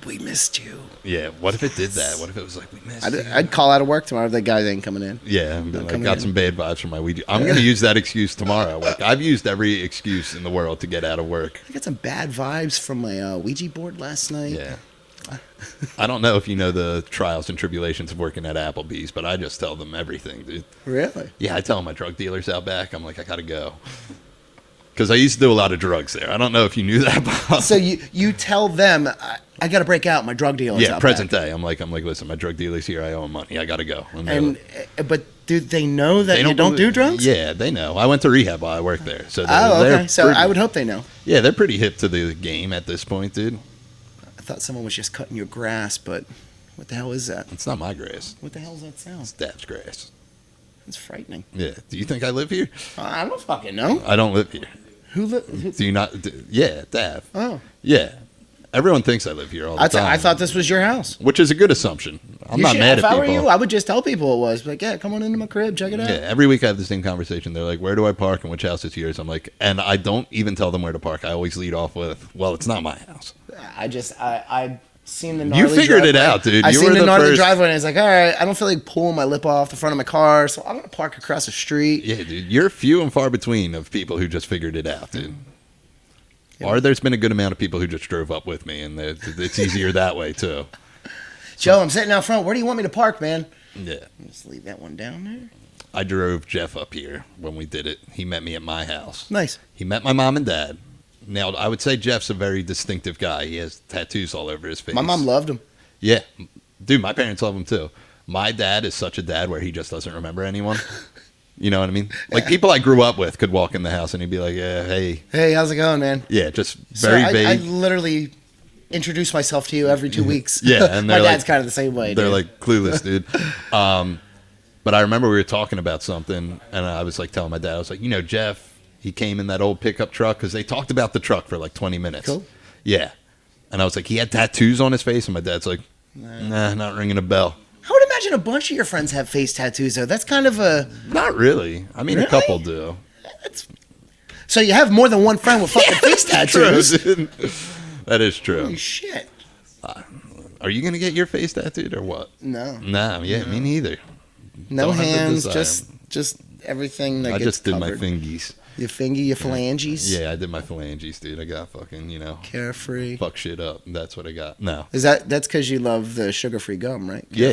We missed you. Yeah. What if it did that? What if it was like, we missed you? I'd call out of work tomorrow if that guy ain't coming in. Yeah, and be Don't like, come got in. some bad vibes from my Ouija. I'm going to use that excuse tomorrow. Like, I've used every excuse in the world to get out of work. I got some bad vibes from my Ouija board last night. Yeah. I don't know if you know the trials and tribulations of working at Applebee's, but I just tell them everything, dude. Really? Yeah, I tell my drug dealers out back, I'm like, I got to go. Because I used to do a lot of drugs there. I don't know if you knew that, Bob. So you tell them, I got to break out. My drug deal is Yeah, out present back. day. I'm like, listen, my drug dealer's here. I owe him money. I got to go. And they're like, But do they know that they you don't do believe- drugs? Yeah, they know. I went to rehab while I worked there. So Oh, they're okay. So pretty- I would hope they know. Yeah, they're pretty hip to the game at this point, dude. I thought someone was just cutting your grass, but what the hell is that? It's not my grass. What the hell is that It's sound? Dad's grass. It's frightening. Yeah. Do you think I live here? I don't fucking know. I don't live here. Who Do you not? Yeah, Dav. Oh, Yeah. Everyone thinks I live here all the time. I thought this was your house. Which is a good assumption. I'm You not should- mad if at I people. were you, I would just tell people it was. Like, yeah, come on into my crib, check it out. Yeah, every week I have the same conversation. They're like, where do I park and which house is yours? I'm like, and I don't even tell them where to park. I always lead off with, well, it's not my house. I seen the You gnarly figured it driveway. out, dude. I You seen were the the gnarly first. driveway, and I was like, all right, I don't feel like pulling my lip off the front of my car, so I'm gonna park across the street. Yeah, dude. You're few and far between of people who just figured it out, dude. Yeah. Or there's been a good amount of people who just drove up with me, and it's easier that way, too. Joe, I'm sitting out front. Where do you want me to park, man? Yeah. Just leave that one down there. I drove Jeff up here when we did it. He met me at my house. Nice. He met my mom and dad. Now, I would say Jeff's a very distinctive guy. He has tattoos all over his face. My mom loved him. Yeah. Dude, my parents love him too. My dad is such a dad where he just doesn't remember anyone. You know what I mean? Like people I grew up with could walk in the house and he'd be like, yeah, hey. Hey, how's it going, man? Yeah, just So very I vague. literally introduce myself to you every 2 weeks. Yeah, and my they're dad's like- kind of the same way. They're dude. like clueless, dude. But I remember we were talking about something and I was like telling my dad, I was like, you know, Jeff, he came in that old pickup truck because they talked about the truck for like 20 minutes. Cool. Yeah. And I was like, he had tattoos on his face. And my dad's like, nah, not ringing a bell. I would imagine a bunch of your friends have face tattoos, though. That's kind of a. Not really. I mean, Really? a couple do. So you have more than one friend with fucking face tattoos. True, dude. That is true. Holy shit. Are you going to get your face tattooed or what? No. Nah, yeah, me neither. No Don't have the hands, desire. just everything that I gets just did covered. my fingies. Your finger, your phalanges. Yeah, I did my phalanges, dude. I got fucking, Carefree. fuck shit up. That's what I got. No. That's because you love the sugar-free gum, right? Yeah.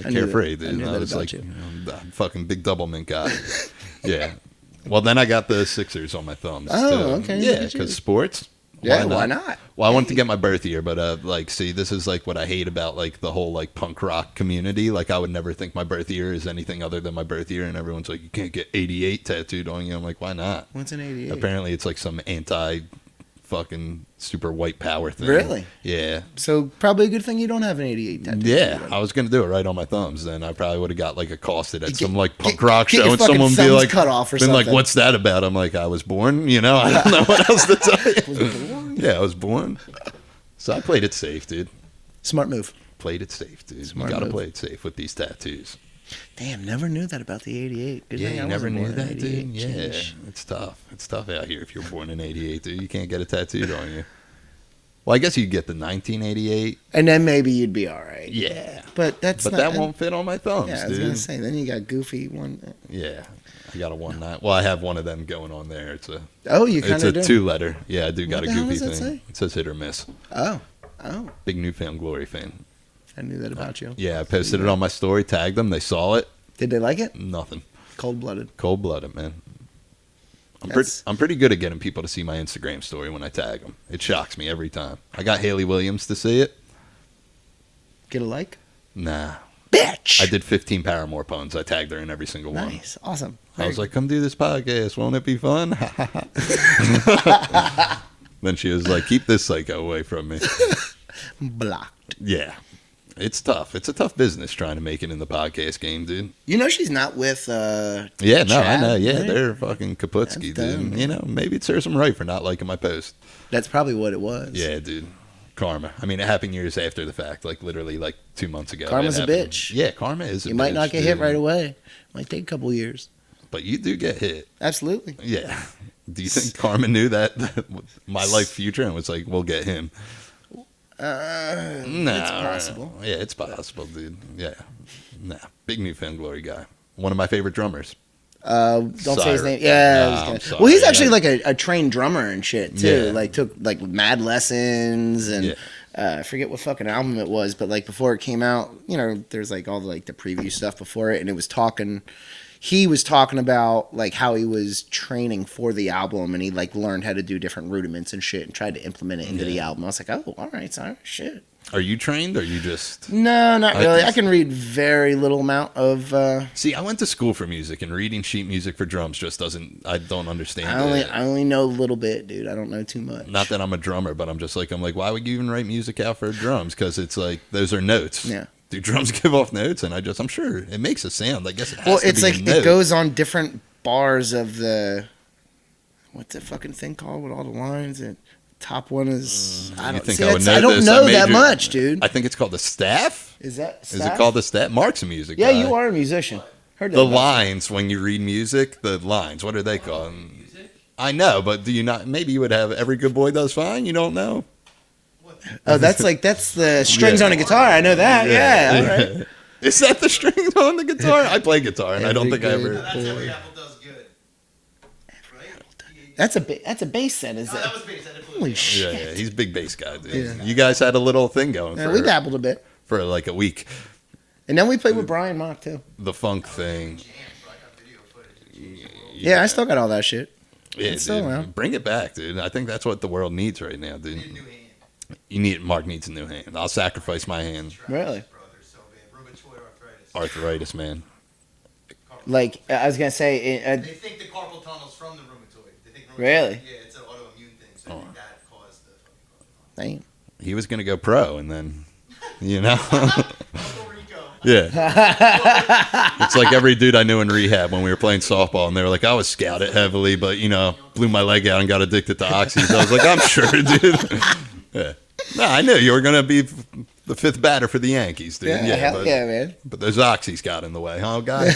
I knew Carefree, that. I dude. knew I that was about like, you. the fucking big double mint guy. Yeah. Well, then I got the Sixers on my thumbs. Oh, too. okay. Yeah, Look at you. because sports. Yeah, why not? Well, I wanted to get my birth year, but see, this is like what I hate about like the whole like punk rock community. Like, I would never think my birth year is anything other than my birth year, and everyone's like, you can't get 88 tattooed on you. I'm like, why not? What's an 88? Apparently, it's like some anti fucking super white power thing. Really? Yeah. So probably a good thing you don't have an 88 tattoo. Yeah, I was gonna do it right on my thumbs. Then I probably would have got like accosted at Get- some like punk get- rock get show, your and fucking someone be thumbs like, cut off or been like, something. "What's that about?" I'm like, "I was born." I don't know what else to tell you. Yeah, I was born. So I played it safe, dude. Smart move. Played it safe, dude. Smart You gotta move. play it safe with these tattoos. Damn, never knew that about the 88. Good Yeah, thing I you never wasn't knew born in that, 88. dude. Yeah, Jeez. it's tough. It's tough out here if you're born in '88, dude. You can't get a tattooed on you. Well, I guess you get the 1988. And then maybe you'd be all right. Yeah, But that's but not, that won't fit on my thumbs, Yeah, I was dude. gonna say. Then you got Goofy one. Yeah, I got a 1-9. Well, I have one of them going on there. It's a Oh, you kind it's of a do. 2-letter. Yeah, I do got What a the hell goofy does that thing. say? It says hit or miss. Oh, Big Newfound Glory fan. I knew that about you. Yeah, I posted it on my story, tagged them. They saw it. Did they like it? Nothing. Cold blooded. Cold blooded, man. That's- I'm pretty good at getting people to see my Instagram story when I tag them. It shocks me every time. I got Haley Williams to see it. Get a like? Nah. Bitch. I did 15 Paramore puns. I tagged her in every single one. Nice, awesome. I was like, come do this podcast. Won't it be fun? Then she was like, keep this psycho away from me. blocked. Yeah. It's tough. It's a tough business trying to make it in the podcast game, dude. You know she's not with Yeah, no, I Chad, know. Yeah, right? they're fucking Kaputski, That's dude. dumb. You know, maybe it serves them right for not liking my post. That's probably what it was. Yeah, dude. Karma. I mean, it happened years after the fact, like literally like 2 months ago. Karma's it a happened. bitch. Yeah, karma is a bitch. You might not get hit dude. right away. Might take a couple years. But you do get hit. Absolutely. Yeah. Do you think karma knew that my life future and was like, we'll get him? No. It's possible. Yeah, it's possible, dude. Yeah. Nah. Big Newfound Glory guy. One of my favorite drummers. Don't say his Cyrus. name. Yeah. No, I was I'm gonna- sorry. well, he's actually Yeah. like a trained drummer and shit too. Yeah. Like took like mad lessons and Yeah. I forget what fucking album it was, but like before it came out, you know, there's like all the like the preview stuff before it, and it was talking. He was talking about like how he was training for the album, and he like learned how to do different rudiments and shit, and tried to implement it into the Yeah. album. I was like, oh, all right, sorry, shit. Are you trained or you just... No, not I really. just- I can read very little amount of. See, I went to school for music, and reading sheet music for drums just doesn't... I don't understand it. I only know a little bit, dude. I don't know too much. Not that I'm a drummer, but I'm like, why would you even write music out for drums? Because it's like, those are notes. Yeah. Do drums give off notes? And I'm sure it makes a sound. I guess it has Well, to it's be like a note. it goes on different bars of the. What's that fucking thing called with all the lines? And top one is I You don't think see. I would That's, know I don't this? know I that majored- much, dude. I think it's called the staff. Is that? Is it called the staff? Mark's a music Yeah, guy. you are a musician. Heard that. The about lines when you read music, the lines, what are they called? Music? I know, but do you not? Maybe you would have every good boy does fine. You don't know. you. Oh, that's the strings Yeah. on a guitar. I know that. Yeah. All right. Is that the strings on the guitar? I play guitar, and I don't Every think I good ever. That's every apple does good. Right? That's a bass set, is No, it? that was bass. I did Holy Yeah, shit. yeah, he's a big bass guy, dude. Yeah. You guys had a little thing going Yeah, we for, dabbled a bit, for like a week. and then we played with Brian Mock too. The funk thing. Jam, bro. I got video footage. Yeah, I still got all that shit. Yeah, It's still dude. around. Bring it back, dude. I think that's what the world needs right now, I need a dude. new hand. Mark needs a new hand. I'll sacrifice my hand. Really? Bro, they're so bad. Rheumatoid arthritis. Arthritis, man. Like I was gonna say, They think the carpal tunnel's from the rheumatoid. They think rheumatoid, Really? Yeah, it's an autoimmune thing. So I think that caused the fucking carpal tunnel. damn. He was gonna go pro, and then, you know. Uncle Rico. Yeah. It's like every dude I knew in rehab when we were playing softball, and they were like, I was scouted heavily, but, you know, blew my leg out and got addicted to oxys. I was like, I'm sure, dude. Yeah. No, I knew you were going to be the fifth batter for the Yankees, dude. Yeah, hell but, yeah, man. But those oxys got in the way, huh, guy?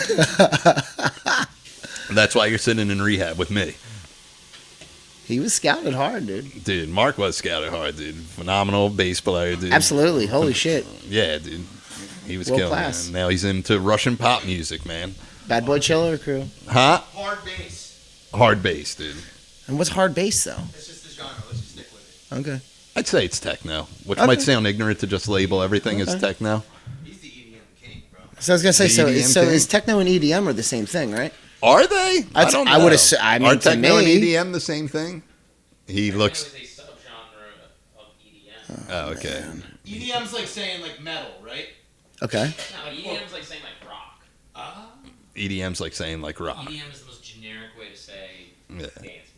And that's why you're sitting in rehab with me. He was scouted hard, dude. Dude, Mark was scouted hard, dude. Phenomenal bass player, dude. Absolutely. Holy shit. Yeah, dude. He was World killing class. it. Now he's into Russian pop music, man. Bad Boy Chiller crew. Huh? Hard bass. Hard bass, dude. And what's hard bass though? That's just the genre. Let's just stick with it. Okay. I'd say it's techno, which Okay. might sound ignorant to just label everything as Okay. techno. He's the EDM king, bro. So I was gonna say, The so EDM so thing? is techno and EDM are the same thing, right? Are they? I'd- don't know. I would assu- I mean, Are to techno and me- EDM the same thing? He looks. Techno is a subgenre of EDM. Oh, okay. EDM's like saying like metal, right? Okay. No, EDM is like saying like rock. EDM's like saying like rock. EDM is the most generic way to say Yeah. dance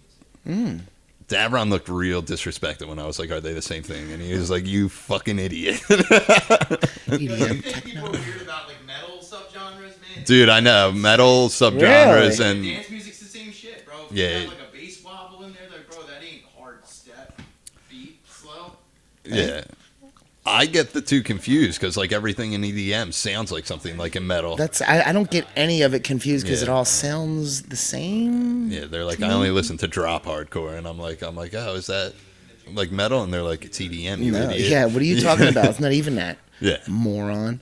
music. Mm. Davron looked real disrespected when I was like, "Are they the same thing?" And he was like, "You fucking idiot." EDM. You think people are weird about like metal subgenres, man? Dude, I know metal subgenres Really? and Dance music's the same shit, bro. If Yeah. you got like a bass wobble in there, like bro, that ain't hard step, beat, slow. yeah. I get the two confused because like everything in EDM sounds like something like in metal. That's I don't get any of it confused because it Yeah. all sounds the same. Yeah, they're like, I only listen to drop hardcore, and I'm like, oh, is that like metal? And they're like, it's EDM, you No, idiot. yeah, what are you talking about? It's not even that. Yeah, Moron.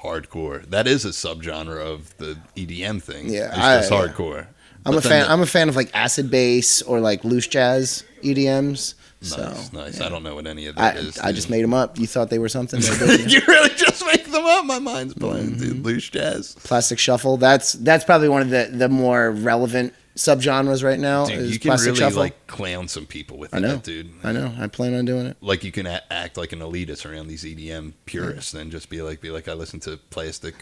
hardcore. That is a subgenre of the EDM thing. Yeah, it's just hardcore. I'm But a then fan. I'm a fan of like acid bass or like loose jazz EDMs. So nice. yeah. I don't know what any of that is. I just made them up. You thought they were something? They didn't. You really just make them up. My mind's blown, dude. Mm-hmm. Loose jazz. Plastic Shuffle. That's probably one of the more relevant subgenres right now. Dude, is you can Plastic really Shuffle. like clown some people with I know. that, dude. I know. I plan on doing it. Like you can act like an elitist around these EDM purists, and just be like, I listen to plastic.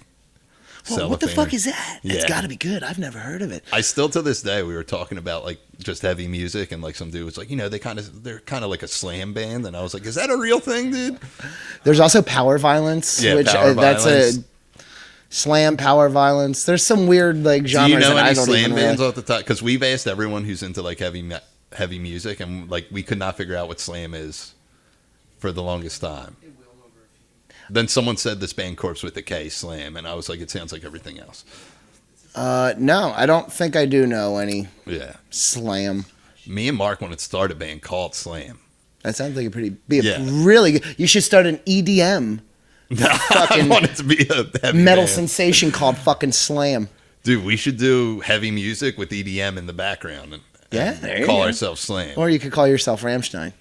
Oh, what the cellophane. fuck is that? It's Yeah. got to be good. I've never heard of it. I still to this day we were talking about like just heavy music and like some dude was like, they're kind of like a slam band, and I was like, is that a real thing, dude? There's also power violence, Yeah, which power that's violence. a slam power violence. There's some weird like Do genres you know that I any don't slam even bands really. off the top? Because we've asked everyone who's into like heavy music, and like we could not figure out what slam is for the longest time. Then someone said this band Corpse with a K, Slam, and I was like, it sounds like everything else. No, I don't think I do know any Yeah. slam. Me and Mark wanted to start a band called Slam. That sounds like Yeah. really good. You should start an EDM I Fucking wanted to be a heavy metal band. sensation called fucking Slam. Dude, we should do heavy music with EDM in the background and Yeah, there you call go. ourselves Slam. Or you could call yourself Rammstein.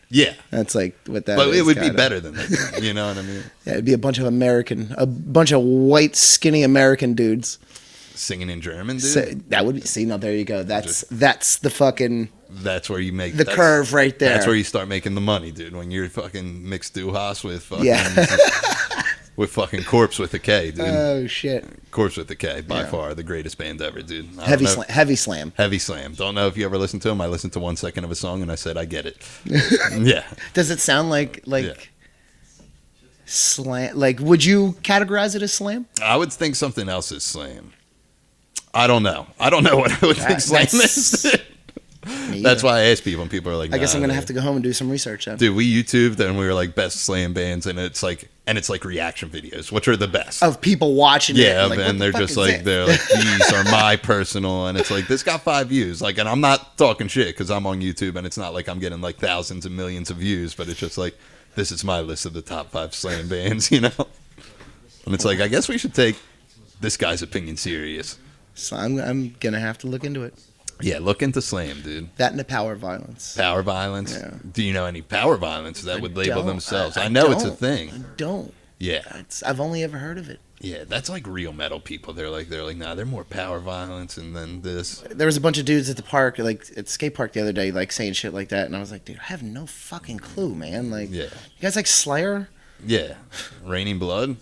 Yeah. That's like what that But is, it would be kinda. better than that. You know what I mean? Yeah, it'd be a bunch of white, skinny American dudes. Singing in German, dude. So, that would be, see, now there you go. That's the fucking, That's where you make the curve right there. That's where you start making the money, dude. When you're fucking mixed Duhas with fucking Yeah. with fucking Corpse with a K, dude. Oh, shit. Corpse with a K, by Yeah. far the greatest band ever, dude. I don't Heavy know- slam. Heavy slam. Heavy Slam. Don't know if you ever listened to him. I listened to 1 second of a song and I said, I get it. Yeah. Does it sound like Yeah. slam? Like, would you categorize it as slam? I would think something else is Slam. I don't know. I don't know what I would think Slam That's- is. Me That's either. why I ask people, and people are like, I guess nah, I'm gonna dude. have to go home and do some research then. Dude, we YouTubed and we were like best Slam bands, and it's like reaction videos, which are the best. Of people watching it. Yeah, like, what and the they're fuck just is like it? they're like these are my personal, and it's like this got 5 views, like, and I'm not talking shit because I'm on YouTube, and it's not like I'm getting like thousands and millions of views, but it's just like this is my list of the top 5 Slam bands, you know. And it's like I guess we should take this guy's opinion serious. So I'm gonna have to look into it. Yeah, look into Slam, dude. That and the power violence. Power violence. Yeah. Do you know any power violence that would label don't. themselves? I I know it's a don't. thing. I don't. Yeah. I've only ever heard of it. Yeah, that's like real metal people. They're like, nah, they're more power violence, and then this. There was a bunch of dudes at the park, like at the skate park the other day, like saying shit like that, and I was like, dude, I have no fucking clue, man. Like, Yeah, you guys like Slayer? yeah. Raining Blood.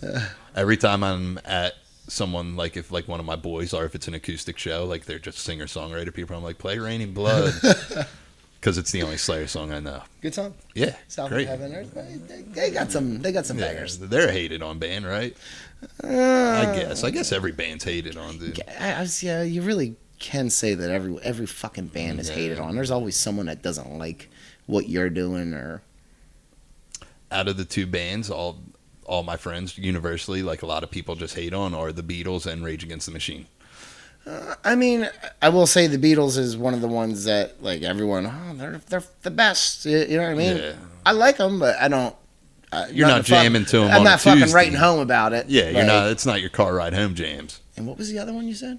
Every time I'm at someone, like if like one of my boys, or if it's an acoustic show, like they're just singer songwriter people, I'm like, play Raining Blood, because it's the only Slayer song I know. Good song. Yeah, South great. of Heaven. They got some. They got some Yeah, bangers. they're a hated on band, right? Uh, I guess every band's hated on, dude. yeah, you really can say that every fucking band is hated on. There's always someone that doesn't like what you're doing, or Out of the two bands, all my friends universally, like a lot of people just hate on, are the Beatles and Rage Against the Machine. I mean, I will say the Beatles is one of the ones that like everyone. Oh, they're the best. You know what I mean? Yeah. I like them, but I don't. You're not jamming to 'em I'm on a not fucking Tuesday. writing home about it. Yeah, you're Like- not. It's not your car ride home jams. And what was the other one you said?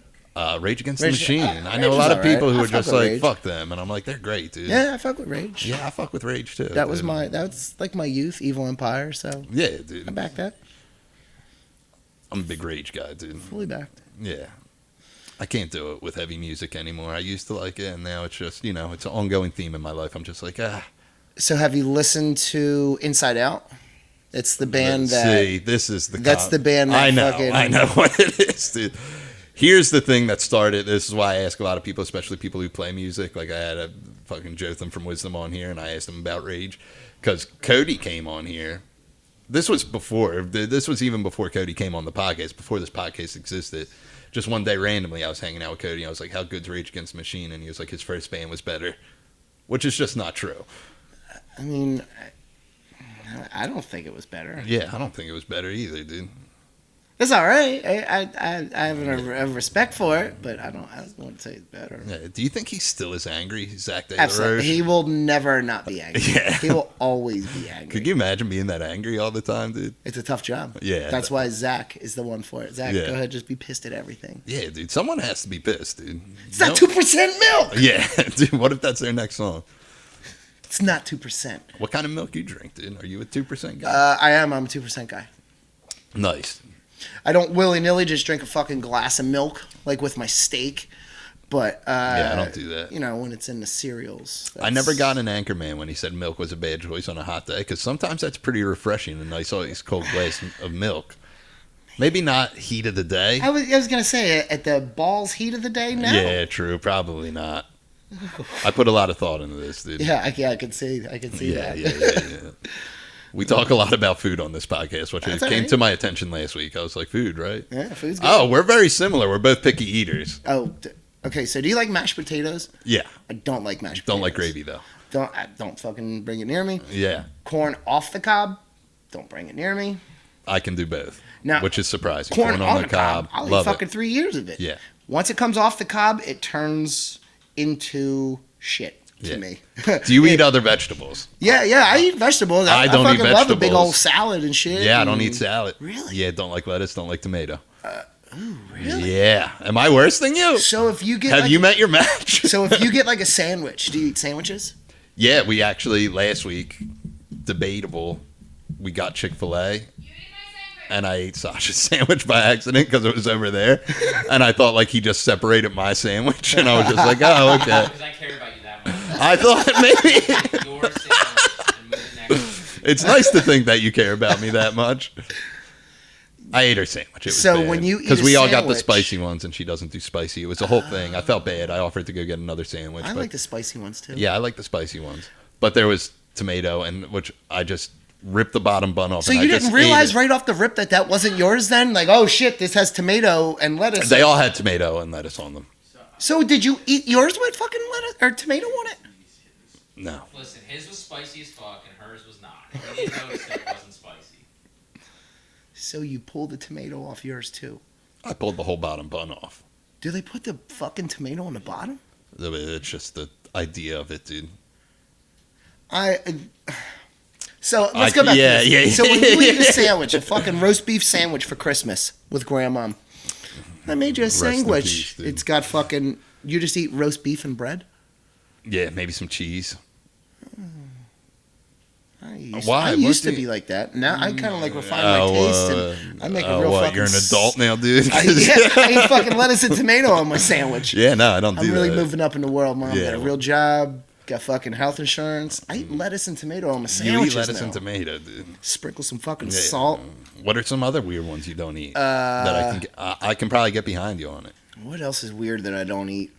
Rage Against Rage- the Machine. I Rage know a is lot of alright. people who I are fuck just with like, Rage. fuck them, and I'm like, they're great, dude. Yeah, I fuck with Rage. Yeah, I fuck with Rage too. That was dude. that's like my youth, Evil Empire. So Yeah, I dude. back that, I'm a big Rage guy, dude. fully backed. Yeah. I can't do it with heavy music anymore. I used to like it, and now it's just, it's an ongoing theme in my life. I'm just like, So have you listened to Inside Out? It's the band that. See, this is the. That's the band that I know. fucking- I know what it is, dude. Here's the thing that started. This is why I ask a lot of people, especially people who play music. Like I had a fucking Jotham from Wisdom on here, and I asked him about Rage because Cody came on here. This was before. This was even before Cody came on the podcast. Before this podcast existed. Just one day randomly, I was hanging out with Cody. And I was like, "How good's Rage Against the Machine?" And he was like, "His first band was better," which is just not true. I mean, I don't think it was better. Yeah, I don't think it was better either, dude. It's all right. I have a respect for it, but I don't want to say it's better. Yeah, do you think he still is angry, Zach De La Absolutely, Roche? he will never not be angry. Yeah. He will always be angry. Could you imagine being that angry all the time, dude? It's a tough job. Yeah. That's why Zach is the one for it. Zach, Yeah. go ahead, just be pissed at everything. Yeah, dude. Someone has to be pissed, dude. It's not 2% milk. Yeah, dude. What if that's their next song? It's not 2%. What kind of milk you drink, dude? Are you a 2% guy? I am. I'm a 2% guy. Nice. I don't willy nilly just drink a fucking glass of milk like with my steak, but Yeah, I don't do that. when it's in the cereals. I never got an Anchorman when he said milk was a bad choice on a hot day, because sometimes that's pretty refreshing, a nice ice cold glass of milk. Maybe not heat of the day. I was gonna say at the balls heat of the day. No. Yeah, true. Probably not. I put a lot of thought into this, dude. Yeah, I can see that. Yeah. We talk a lot about food on this podcast, which That's came all right. to my attention last week. I was like, food, right? Yeah, food's good. Oh, we're very similar. We're both picky eaters. Okay. So do you like mashed potatoes? Yeah. I don't like mashed potatoes. Don't like gravy, though. Don't fucking bring it near me. Yeah. Corn off the cob. Don't bring it near me. I can do both, Now, which is surprising. corn on the cob. I'll eat Love fucking it. 3 years of it. Yeah. Once it comes off the cob, it turns into shit to Yeah. me. Do you eat other vegetables? Yeah, I eat vegetables. I don't eat fucking love a big vegetables. old salad and shit. Yeah, I and- don't eat salad. Really? Yeah, don't like lettuce, don't like tomato. Really? Yeah. Am I worse than you? So if you get Have like, you met your match? so if you get like a sandwich, do you eat sandwiches? Yeah, we actually, last week, debatable, we got Chick-fil-A. And I ate Sasha's sandwich by accident because it was over there. And I thought like he just separated my sandwich. And I was just like, oh, okay. Because I care about you that much. I thought maybe. Your sandwich and move next. It's nice to think that you care about me that much. I ate her sandwich. It was So when you eat because a we all got the sandwich- spicy ones and she doesn't do spicy. It was a whole thing. I felt bad. I offered to go get another sandwich. I but like the spicy ones too. yeah, I like the spicy ones. But there was tomato and which I just ripped the bottom bun off. So and you I just didn't ate realize it. right off the rip that wasn't yours then? Like, oh shit, this has tomato and lettuce. They all had tomato and lettuce on them. So did you eat yours with fucking lettuce or tomato on it? No. Listen, his was spicy as fuck and hers was not. He didn't notice that it wasn't spicy. So you pulled the tomato off yours too. I pulled the whole bottom bun off. Do they put the fucking tomato on the bottom? It's just the idea of it, dude. So let's go back yeah, to this. yeah, So when you eat a yeah. sandwich, a fucking roast beef sandwich for Christmas with grandma, I made you a Rest in sandwich. peace, dude. It's got fucking. You just eat roast beef and bread. Yeah, maybe some cheese. I used to be like that. Now I kind of like refine my taste and I make a real what? fucking. You're an adult now, dude. I eat fucking lettuce and tomato on my sandwich. Yeah, no, I don't do I'm really that. moving up in the world, mom. Yeah, Got a real job. Got fucking health insurance. I eat lettuce and tomato on my You sandwiches eat lettuce now. and tomato, dude. Sprinkle some fucking Yeah. salt. What are some other weird ones you don't eat that I can get, I can probably get behind you on it? What else is weird that I don't eat?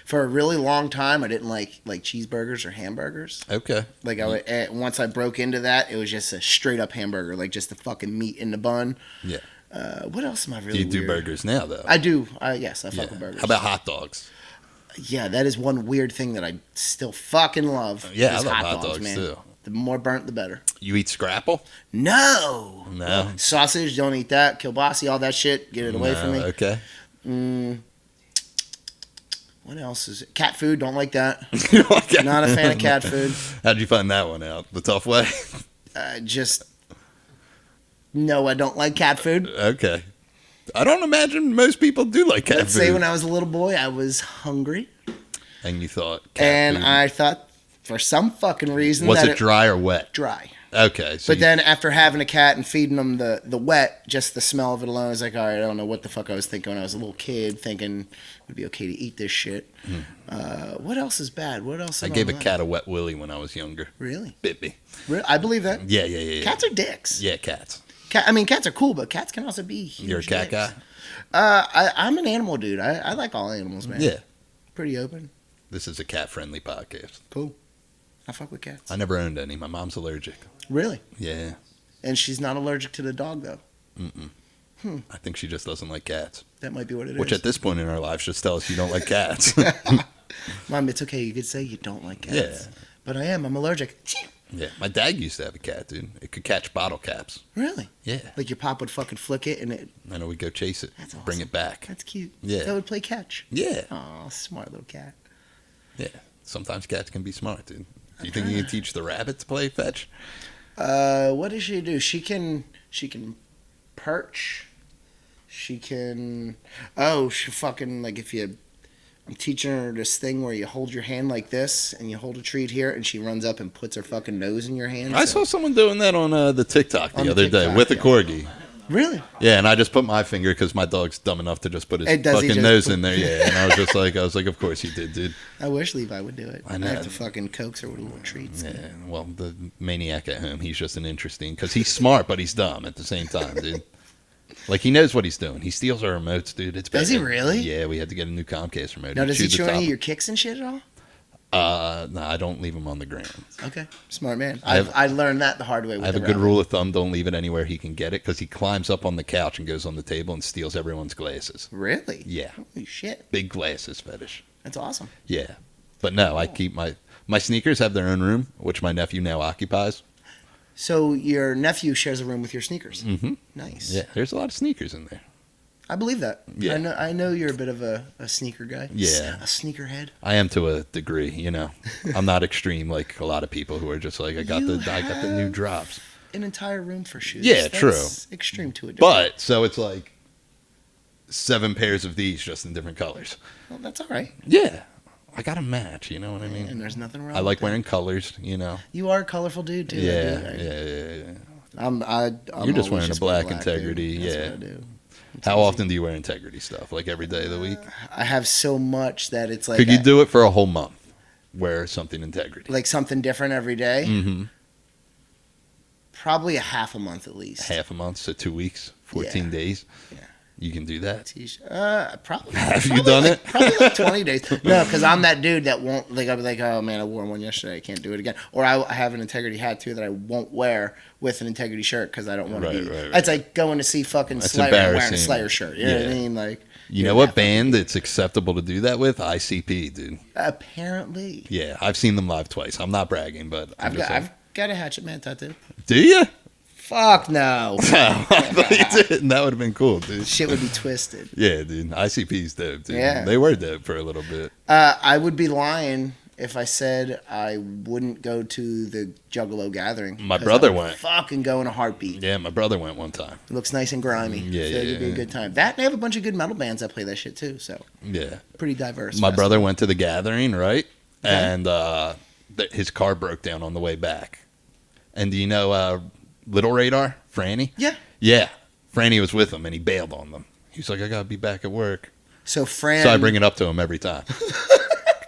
For a really long time, I didn't like cheeseburgers or hamburgers. Okay. Like I would, once I broke into that, it was just a straight up hamburger, like just the fucking meat in the bun. Yeah. What else am I really? You do weird? burgers now, though. I do. Yes, I fuck Yeah. with burgers. How about hot dogs? Yeah, that is one weird thing that I still fucking love. Yeah, I is love hot dogs, man. too. The more burnt, the better. You eat scrapple? No. No. Sausage, don't eat that. Kielbasa, all that shit. Get it away from me. Okay. What else is it? Cat food, don't like that. You don't like it? Not a fan of cat food. How'd you find that one out? The tough way? Just no, I don't like cat food. Okay. I don't imagine most people do like cat Let's food. say when I was a little boy, I was hungry, And you thought cat and food. I thought for some fucking reason Was that it dry or wet? dry. Okay. So But then after having a cat and feeding them the wet, just the smell of it alone, I was like, all right, I don't know what the fuck I was thinking when I was a little kid, thinking it would be okay to eat this shit. What else is bad? What else? I am gave a like? cat a wet willy when I was younger. Really? Bit me. I believe that. Yeah. Cats are dicks. Yeah, cats. Cats are cool, but cats can also be huge You're a cat dicks. guy? I'm an animal dude. I like all animals, man. Yeah. Pretty open. This is a cat-friendly podcast. Cool. I fuck with cats. I never owned any. My mom's allergic. Really? Yeah. And she's not allergic to the dog, though. I think she just doesn't like cats. That might be what it is. Which at this point in our lives just tell us you don't like cats. Mom, it's okay. You could say you don't like cats. Yeah. But I am. I'm allergic. Yeah. My dad used to have a cat, dude. It could catch bottle caps. Really? Yeah. Like your pop would fucking flick it and it. And then we'd go chase it. That's Bring awesome. it back. That's cute. Yeah. That would play catch. Yeah. Oh, smart little cat. Yeah. Sometimes cats can be smart, dude. Do you think you can teach the rabbit to play fetch? What does she do? She can perch. She can. Oh, she fucking like if you. I'm teaching her this thing where you hold your hand like this and you hold a treat here and she runs up and puts her fucking nose in your hand. I saw someone doing that on the TikTok On the the other day TikTok, with a yeah. corgi. Really? Yeah, and I just put my finger because my dog's dumb enough to just put his Hey, does he fucking just nose put- in there. Yeah, and I was like, of course you did, dude. I wish Levi would do it. I know. have to fucking coax her with little treats. Yeah, well, the maniac at home, he's just an interesting because he's smart, but he's dumb at the same time, dude. Like, he knows what he's doing. He steals our remotes, dude. It's bad. Does he really? Yeah, we had to get a new Comcast remote. Now, does he chewed the chew any top. of your kicks and shit at all? No, I don't leave him on the ground. Okay, smart man. I I learned that the hard way. With I have a the good router. rule of thumb: don't leave it anywhere he can get it, because he climbs up on the couch and goes on the table and steals everyone's glasses. Really? Yeah, Holy shit, big glasses fetish. that's awesome. Yeah, but no, I keep my sneakers have their own room, which my nephew now occupies. So your nephew shares a room with your sneakers. Mm-hmm. Nice. Yeah, there's a lot of sneakers in there. I believe that. Yeah. I know you're a bit of a sneaker guy. Yeah. A sneakerhead. I am to a degree, you know. I'm not extreme like a lot of people who are just like, I got the new drops. An entire room for shoes. Yeah, That's true. Extreme to a degree. But so it's like 7 pairs of these just in different colors. Well, that's all right. Yeah, I got to match. You know what I mean? And there's nothing wrong. I like with that. wearing colors. You know. You are a colorful dude too. Yeah. I'm You're just always wearing a black dude. Integrity, That's yeah. what I do. It's How easy. often do you wear Integrity stuff? Like every day of the week? I have so much that it's like Could you do it for a whole month? Wear something Integrity. like something different every day? Mm-hmm. Probably a half a month at least. Half a month, so 2 weeks, 14 days. Yeah. You can do that. Probably. Have you probably done like, it? Probably like 20 days. No, because I'm that dude that won't, like, I'll be like, oh man, I wore one yesterday. I can't do it again. Or I have an Integrity hat too that I won't wear with an Integrity shirt because I don't want to be. Right. It's like going to see fucking That's Slayer and wearing a embarrassing. Slayer shirt. You know what I Yeah. mean? Like, You you're know what that band it's acceptable to do that with? ICP, dude. Apparently. Yeah, I've seen them live twice. I'm not bragging, but I've got a Hatchet Man tattoo. Do you? Fuck no. I thought you did. That would have been cool, dude. Shit would be twisted. Yeah, dude. ICP's dope, dude. Yeah. They were dope for a little bit. I would be lying if I said I wouldn't go to the Juggalo gathering. My 'Cause brother I would went. Fucking go in a heartbeat. Yeah, my brother went one time. It looks nice and grimy. Yeah, so yeah, it'd be yeah. a good time. That and they have a bunch of good metal bands that play that shit too. So Yeah. pretty diverse. My festival. brother went to the gathering, right? Okay. And his car broke down on the way back. And do you know Little Radar, Franny? Yeah. Yeah. Franny was with him, and he bailed on them. He's like, I got to be back at work. So Fran. So I bring it up to him every time.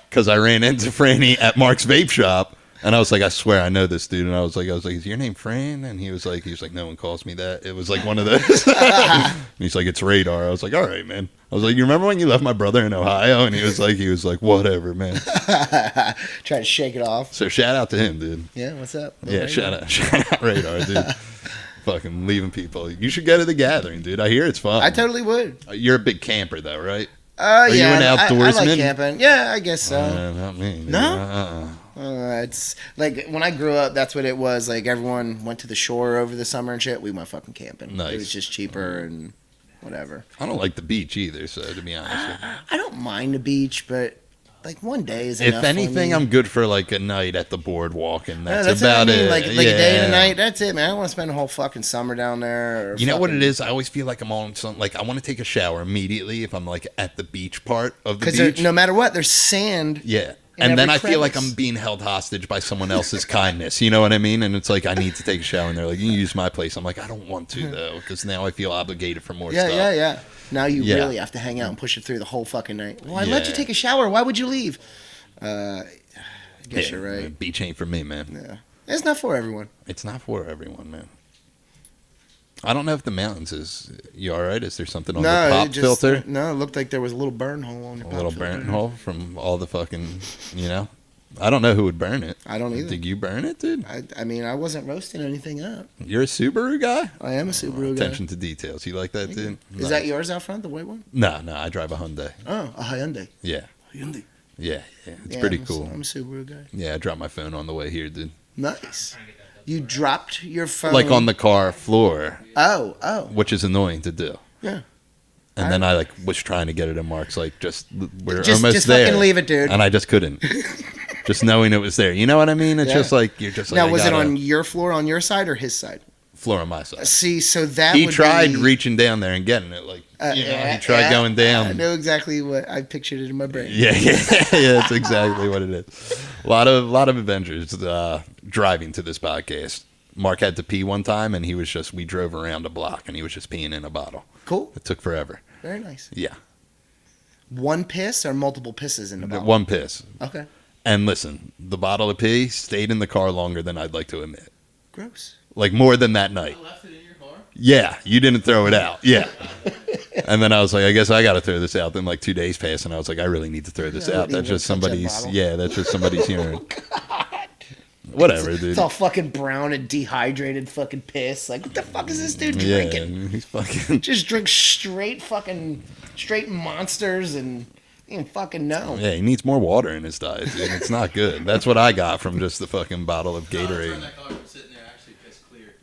Because I ran into Franny at Mark's vape shop, and I was like, I swear I know this dude. And I was like, is your name Fran? And he was like, no one calls me that. It was like one of those. And he's like, it's Radar. I was like, all right, man. I was like, you remember when you left my brother in Ohio? And he was like, whatever, man. Try to shake it off. So shout out to him, dude. Yeah. What's up? Yeah, shout out Radar, dude. Fucking leaving people. You should go to the gathering, dude. I hear it's fun. I totally would. You're a big camper, though, right? Yeah. you an I outdoorsman? like camping. Yeah, I guess so. Not me. dude. No? It's like when I grew up, that's what it was. Like everyone went to the shore over the summer and shit. We went fucking camping. Nice. It was just cheaper and whatever. I don't like the beach either, so to be honest with you. I don't mind the beach, but like one day is enough. If anything, for me. I'm good for like a night at the boardwalk, and Yeah, that's, what I about mean. it. Like a day and a night. That's it, man. I don't want to spend a whole fucking summer down there. Or You know what fucking- it is? I always feel like I'm on some. Like I want to take a shower immediately if I'm like at the beach part of the Because beach. no matter what, there's sand. Yeah. in And then every I feel like crevice. I'm being held hostage by someone else's kindness. You know what I mean? And it's like, I need to take a shower. And they're like, you can use my place. I'm like, I don't want to, though, because now I feel obligated for more stuff. Yeah. Now you Yeah. really have to hang out and push it through the whole fucking night. Well, I let you Yeah. take a shower. Why would you leave? I guess Yeah, you're right. Beach ain't for me, man. Yeah. It's not for everyone. It's not for everyone, man. I don't know if the mountains is. You all right? Is there something on the pop it just, filter? No, it looked like there was a little burn hole on your A pop little filter. burn hole from all the fucking, you know? I don't know who would burn it. I don't either. Did you burn it, dude? I mean, I wasn't roasting anything up. You're a Subaru guy? I am a Subaru guy. Attention to details. You like that, dude? Is that yours out front, the white one? No, I drive a Hyundai. Oh, a Hyundai. Yeah. Hyundai. Yeah. It's Yeah, pretty I'm cool. I'm a Subaru guy. Yeah, I dropped my phone on the way here, dude. Nice. You dropped your phone. Like on the car floor, Oh. which is annoying to do. Yeah. And then I like was trying to get it, and Mark's like, we're Just almost there. fucking leave it, dude. And I just couldn't. Just knowing it was there. You know what I mean? It's Yeah. just like, you're just like, Now, I was it gotta- on your floor, on your side, or his side? floor on my side? See, so that He would tried be, reaching down there and getting it. Like, yeah, he tried yeah, going down. I know exactly what I pictured it in my brain. Yeah, that's exactly what it is. A lot of adventures driving to this podcast. Mark had to pee one time, and we drove around a block, and he was just peeing in a bottle. Cool. It took forever. Very nice. Yeah. One piss or multiple pisses in the bottle? One piss. Okay. And listen, the bottle of pee stayed in the car longer than I'd like to admit. Gross. Like more than that night. I left it in your car. Yeah, you didn't throw it out. Yeah. And then I was like, I guess I got to throw this out. Then like 2 days passed, and I was like, I really need to throw this out. That's just somebody's. Yeah, that's just somebody's urine. Whatever, dude. It's all fucking brown and dehydrated fucking piss. Like, what the fuck is this dude drinking? Yeah, he's fucking. Just drink straight monsters and you don't fucking know. Yeah, he needs more water in his diet, dude. It's not good. That's what I got from just the fucking bottle of Gatorade. That color from sitting there actually piss clear.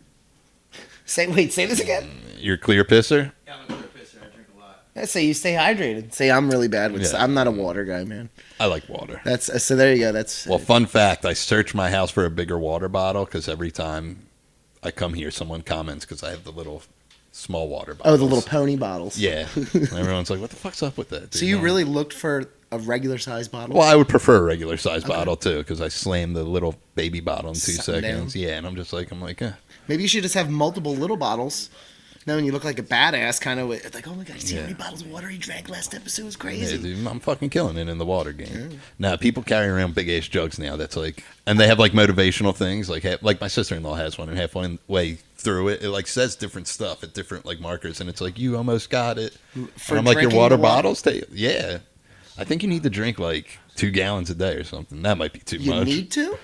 Say this again. You're a clear pisser? Yeah, I'm a clear pisser. I drink a lot. I say you stay hydrated. Say I'm really bad with. Yeah. I'm not a water guy, man. I like water. That's so. There you go. That's Well, fun fact, I search my house for a bigger water bottle because every time I come here, someone comments because I have the little small water bottles. oh, the little pony bottles. Yeah. And everyone's like, what the fuck's up with that? So dude? you really looked for a regular size bottle? Well, I would prefer a regular size bottle too because I slammed the little baby bottle in 2 Something seconds. down. Yeah, and I'm like, eh. Maybe you should just have multiple little bottles. No, and you look like a badass, kind of like, oh my god, see how Yeah. many bottles of water he drank last episode? It was Yeah, crazy. dude, I'm fucking killing it in the water game. Now, people carry around big ass jugs now. That's like, and they have like motivational things. Like my sister-in-law has one, and halfway through it, it like says different stuff at different like markers, and it's like you almost got it. For And I'm like, your drinking water the water? bottles, yeah. I think you need to drink like 2 gallons a day or something. That might be too You much. need to?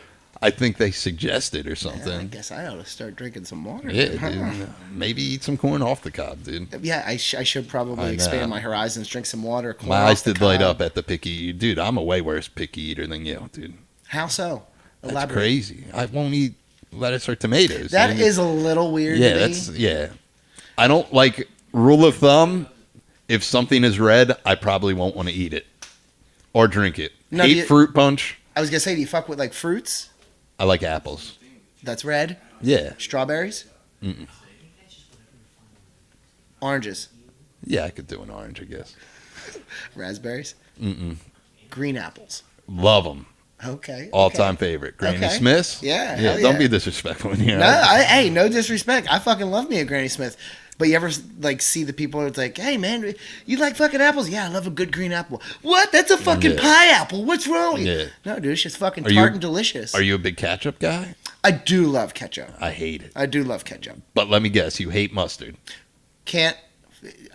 I think they suggest it or Yeah, I something. guess I ought to start drinking some water. Yeah, Huh. dude. Maybe eat some corn off the cob, dude. Yeah, I should I probably know. expand my horizons, drink some water. corn My off eyes the did light cob. up at the picky. Dude, I'm a way worse picky eater than you, dude. How so? That's Elaborate. crazy. I won't eat lettuce or tomatoes. That dude. is a little weird. Yeah, to me. that's yeah. I don't like rule of thumb. If something is red, I probably won't want to eat it or drink it. No, Hate you- fruit punch. I was gonna say, do you fuck with like fruits? I like apples. That's red. Yeah, Strawberries. Mm-mm. Oranges. yeah, I could do an orange, I guess. Raspberries. Mm-mm. Green apples. Love them. Okay. All time favorite. Granny Okay. Smiths. Yeah, Yeah. hell Don't yeah. be disrespectful in here. No, hey, no disrespect. I fucking love me a Granny Smith. But you ever like see the people? It's like, hey man, you like fucking apples? Yeah, I love a good green apple. What? That's a fucking Yeah. pie apple. What's wrong with you? Yeah. No, dude, it's just fucking Are tart you- and delicious. Are you a big ketchup guy? I do love ketchup. I hate it. I do love ketchup. But let me guess, you hate mustard. Can't.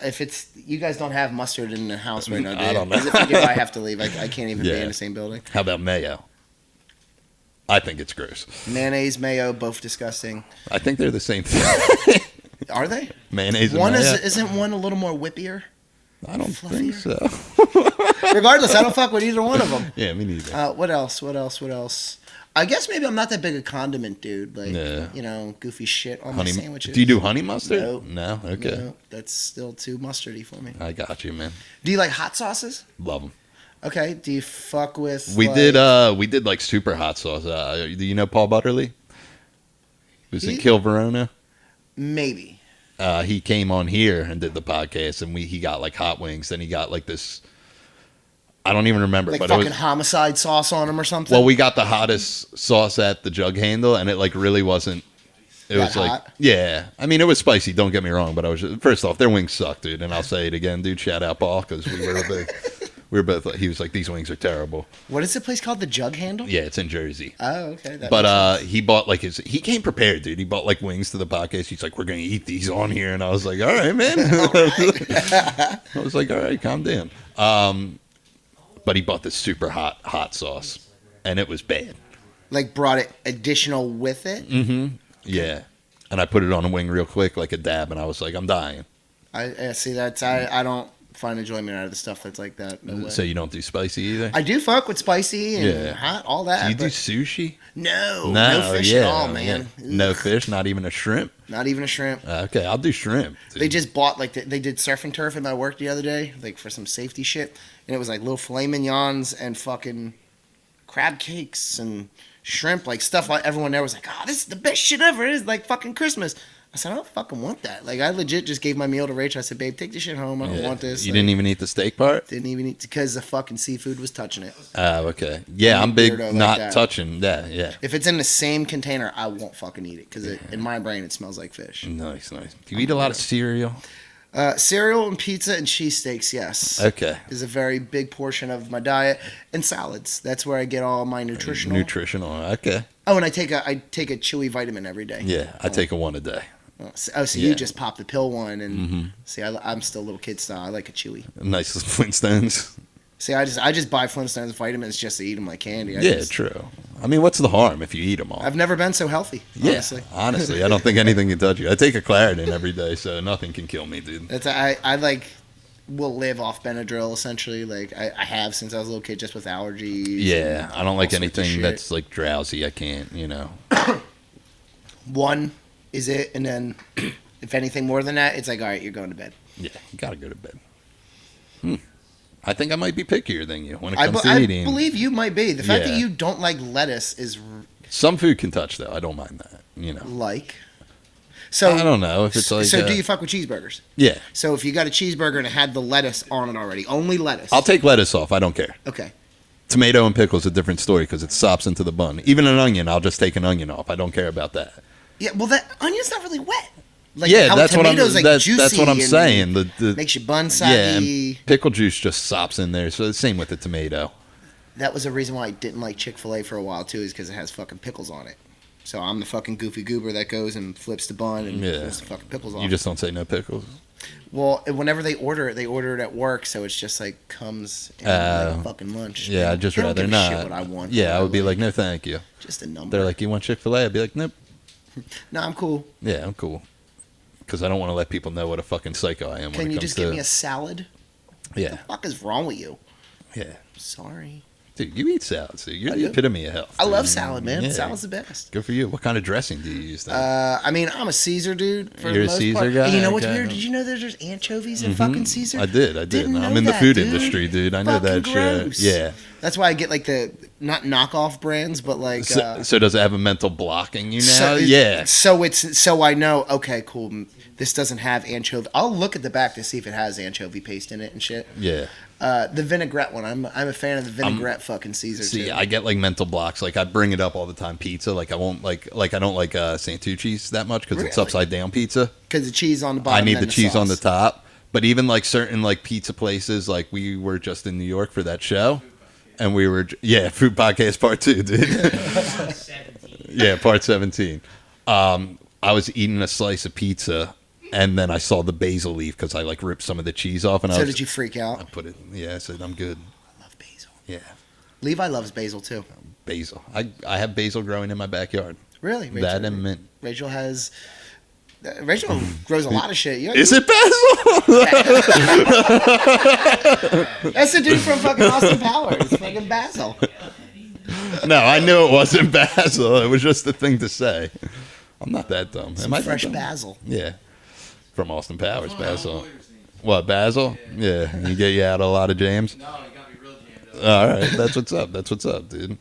If it's you guys don't have mustard in the house right now, do I you? don't know. 'Cause if I have to leave, I can't even be Yeah. in the same building. How about mayo? I think it's gross. Mayonnaise, mayo, both disgusting. I think they're the same thing. Are they? Mayonnaise and One mayo. isn't one a little more whippier? I don't think so. Regardless, I don't fuck with either one of them. Yeah, me neither. What else? I guess maybe I'm not that big a condiment dude. Like, Yeah. you know, goofy shit on Honey, my sandwiches. do you do honey mustard? No. No? Okay. No, that's still too mustardy for me. I got you, man. Do you like hot sauces? Love them. Okay. Do you fuck with? We like, did like super hot sauce. Do you know Paul Butterly? Who's in He- Kill Verona? Maybe. He came on here and did the podcast, and he got like hot wings. Then he got like this. I don't even remember, Like but fucking it was. homicide sauce on them or something? Well, we got the hottest sauce at the jug handle, and it like really wasn't. It That was like, hot? yeah. I mean, it was spicy. Don't get me wrong, but I was first off, their wings suck, dude. And I'll say it again, dude. Shout out Paul because we were both. Like, he was like, these wings are terrible. What is the place called? The Jug Handle? Yeah, it's in Jersey. Oh, okay. That makes But sense. he bought like he came prepared, dude. He bought like wings to the podcast. He's like, we're gonna eat these on here, and I was like, all right, man. I was like, all right, calm down. But he bought this super hot sauce, and it was bad. Like brought it additional with it? Mm-hmm. Yeah, and I put it on a wing real quick, like a dab, and I was like, I'm dying. I see that's I don't find enjoyment out of the stuff that's like that. No way. So you don't do spicy either? I do fuck with spicy and Yeah. hot, all that. Do you do but sushi? no fish at all, man. yeah. No Ugh. fish, not even a shrimp. Not even a shrimp. Okay, I'll do shrimp. dude. They just bought like they did surf and turf in my work the other day, like for some safety shit, and it was like little filet mignons and fucking crab cakes and shrimp, like stuff. Like everyone there was like, "Oh, this is the best shit ever." It is like fucking Christmas. I said, "I don't fucking want that." Like I legit just gave my meal to Rachel. I said, "Babe, take this shit home. I don't Yeah. want this." You Like, didn't even eat the steak part? didn't even eat because the fucking seafood was touching it. Oh, okay. Yeah, I'm I'm big weirdo like not that. touching that. Yeah. If it's in the same container, I won't fucking eat it because in my brain it smells like fish. Nice. Do you eat a lot of cereal? Cereal and pizza and cheesesteaks, yes. Okay. Is a very big portion of my diet, and salads. That's where I get all my nutritional. Nutritional. Okay. Oh, and I take a chewy vitamin every day. Yeah, I take a one a day. So Yeah. you just pop the pill one, and see, I'm still little kid style. I like a chewy. Nice little Flintstones. See, I just buy Flintstones vitamins just to eat them like candy. True. I mean, what's the harm if you eat them all? I've never been so healthy. Yeah, Honestly. I don't think anything can touch you. I take a Claritin every day, so nothing can kill me, dude. I like will live off Benadryl essentially. Like I have since I was a little kid, just with allergies. Yeah, I don't like all sorts of anything shit. that's like drowsy. I can't, One is it, and then if anything more than that, it's like, all right, you're going to bed. Yeah, you gotta go to bed. I think I might be pickier than you when it comes to I eating. believe you might be. The fact Yeah. that you don't like lettuce is Some food can touch though. I don't mind that. like. So I don't know if it's like. So do you fuck with cheeseburgers? Yeah, So if you got a cheeseburger and it had the lettuce on it already, only lettuce. I'll take lettuce off. I don't care. Okay. Tomato and pickle's a different story because it sops into the bun. Even an onion, I'll just take an onion off. I don't care about that. Yeah, well, that onion's not really wet. Like, Yeah, how that's what I'm. tomatoes, like, That's juicy what I'm and saying. The makes your bun yeah, saggy. and pickle juice just sops in there. So the same with the tomato. That was a reason why I didn't like Chick-fil-A for a while too, is because it has fucking pickles on it. So I'm the fucking goofy goober that goes and flips the bun and Yeah. pulls the fucking pickles off. You just don't say no pickles. Well, whenever they order it at work, so it's just like comes in like fucking lunch. Yeah, I'd just They don't rather give a not. shit what I want. Yeah, I or would be like, no, thank you. just a number. They're like, you want Chick-fil-A? I'd be like, nope. No, I'm cool. Yeah, I'm cool. Because I don't want to let people know what a fucking psycho I am when Can it you comes just to. give me a salad? Yeah, What the fuck is wrong with you? yeah. Sorry. Dude, you eat salad, so you're I the do. epitome of health. I love dude. salad, man. Yeah. Salad's the best. Good for you. What kind of dressing do you use then? I mean, I'm a Caesar dude. For You're a the most Caesar part. guy? And you know what's Okay. weird? Did you know that there's anchovies in fucking Caesar? I did. Didn't I'm know in the that, food dude. industry, dude. I know Fucking that gross. shit. Yeah. That's why I get like the not knockoff brands, but like. So does it have a mental blocking you now? So yeah. So I know. Okay, cool. This doesn't have anchovy. I'll look at the back to see if it has anchovy paste in it and shit. Yeah. The vinaigrette one. I'm a fan of the vinaigrette fucking Caesar See, too. I get like mental blocks. Like I bring it up all the time. Pizza. Like I won't like I don't like Santucci's that much because it's Really? upside down pizza. Because the cheese on the bottom. I need then the cheese on the sauce. top. But even like certain like pizza places, like we were just in New York for that show, and we were food podcast part 2, dude. 17. Yeah, part 17. I was eating a slice of pizza, and then I saw the basil leaf because I like ripped some of the cheese off, and So did you freak I out? put it. Yeah, I said I'm good. I love basil. Yeah, Levi loves basil too. basil. I have basil growing in my backyard. Really? That and mint. Rachel has. Rachel grows a lot of shit. Is it basil? That's the dude from fucking Austin Powers. Fucking Basil. No, I knew it wasn't basil. It was just a thing to say. I'm not that dumb. Some Am I that fresh dumb? basil. Yeah, from Austin Powers, One of my basil. old lawyer's name. What, basil? Yeah, you get you out a lot of jams. No, he got me real jammed up. All right, that's what's up. That's what's up, dude.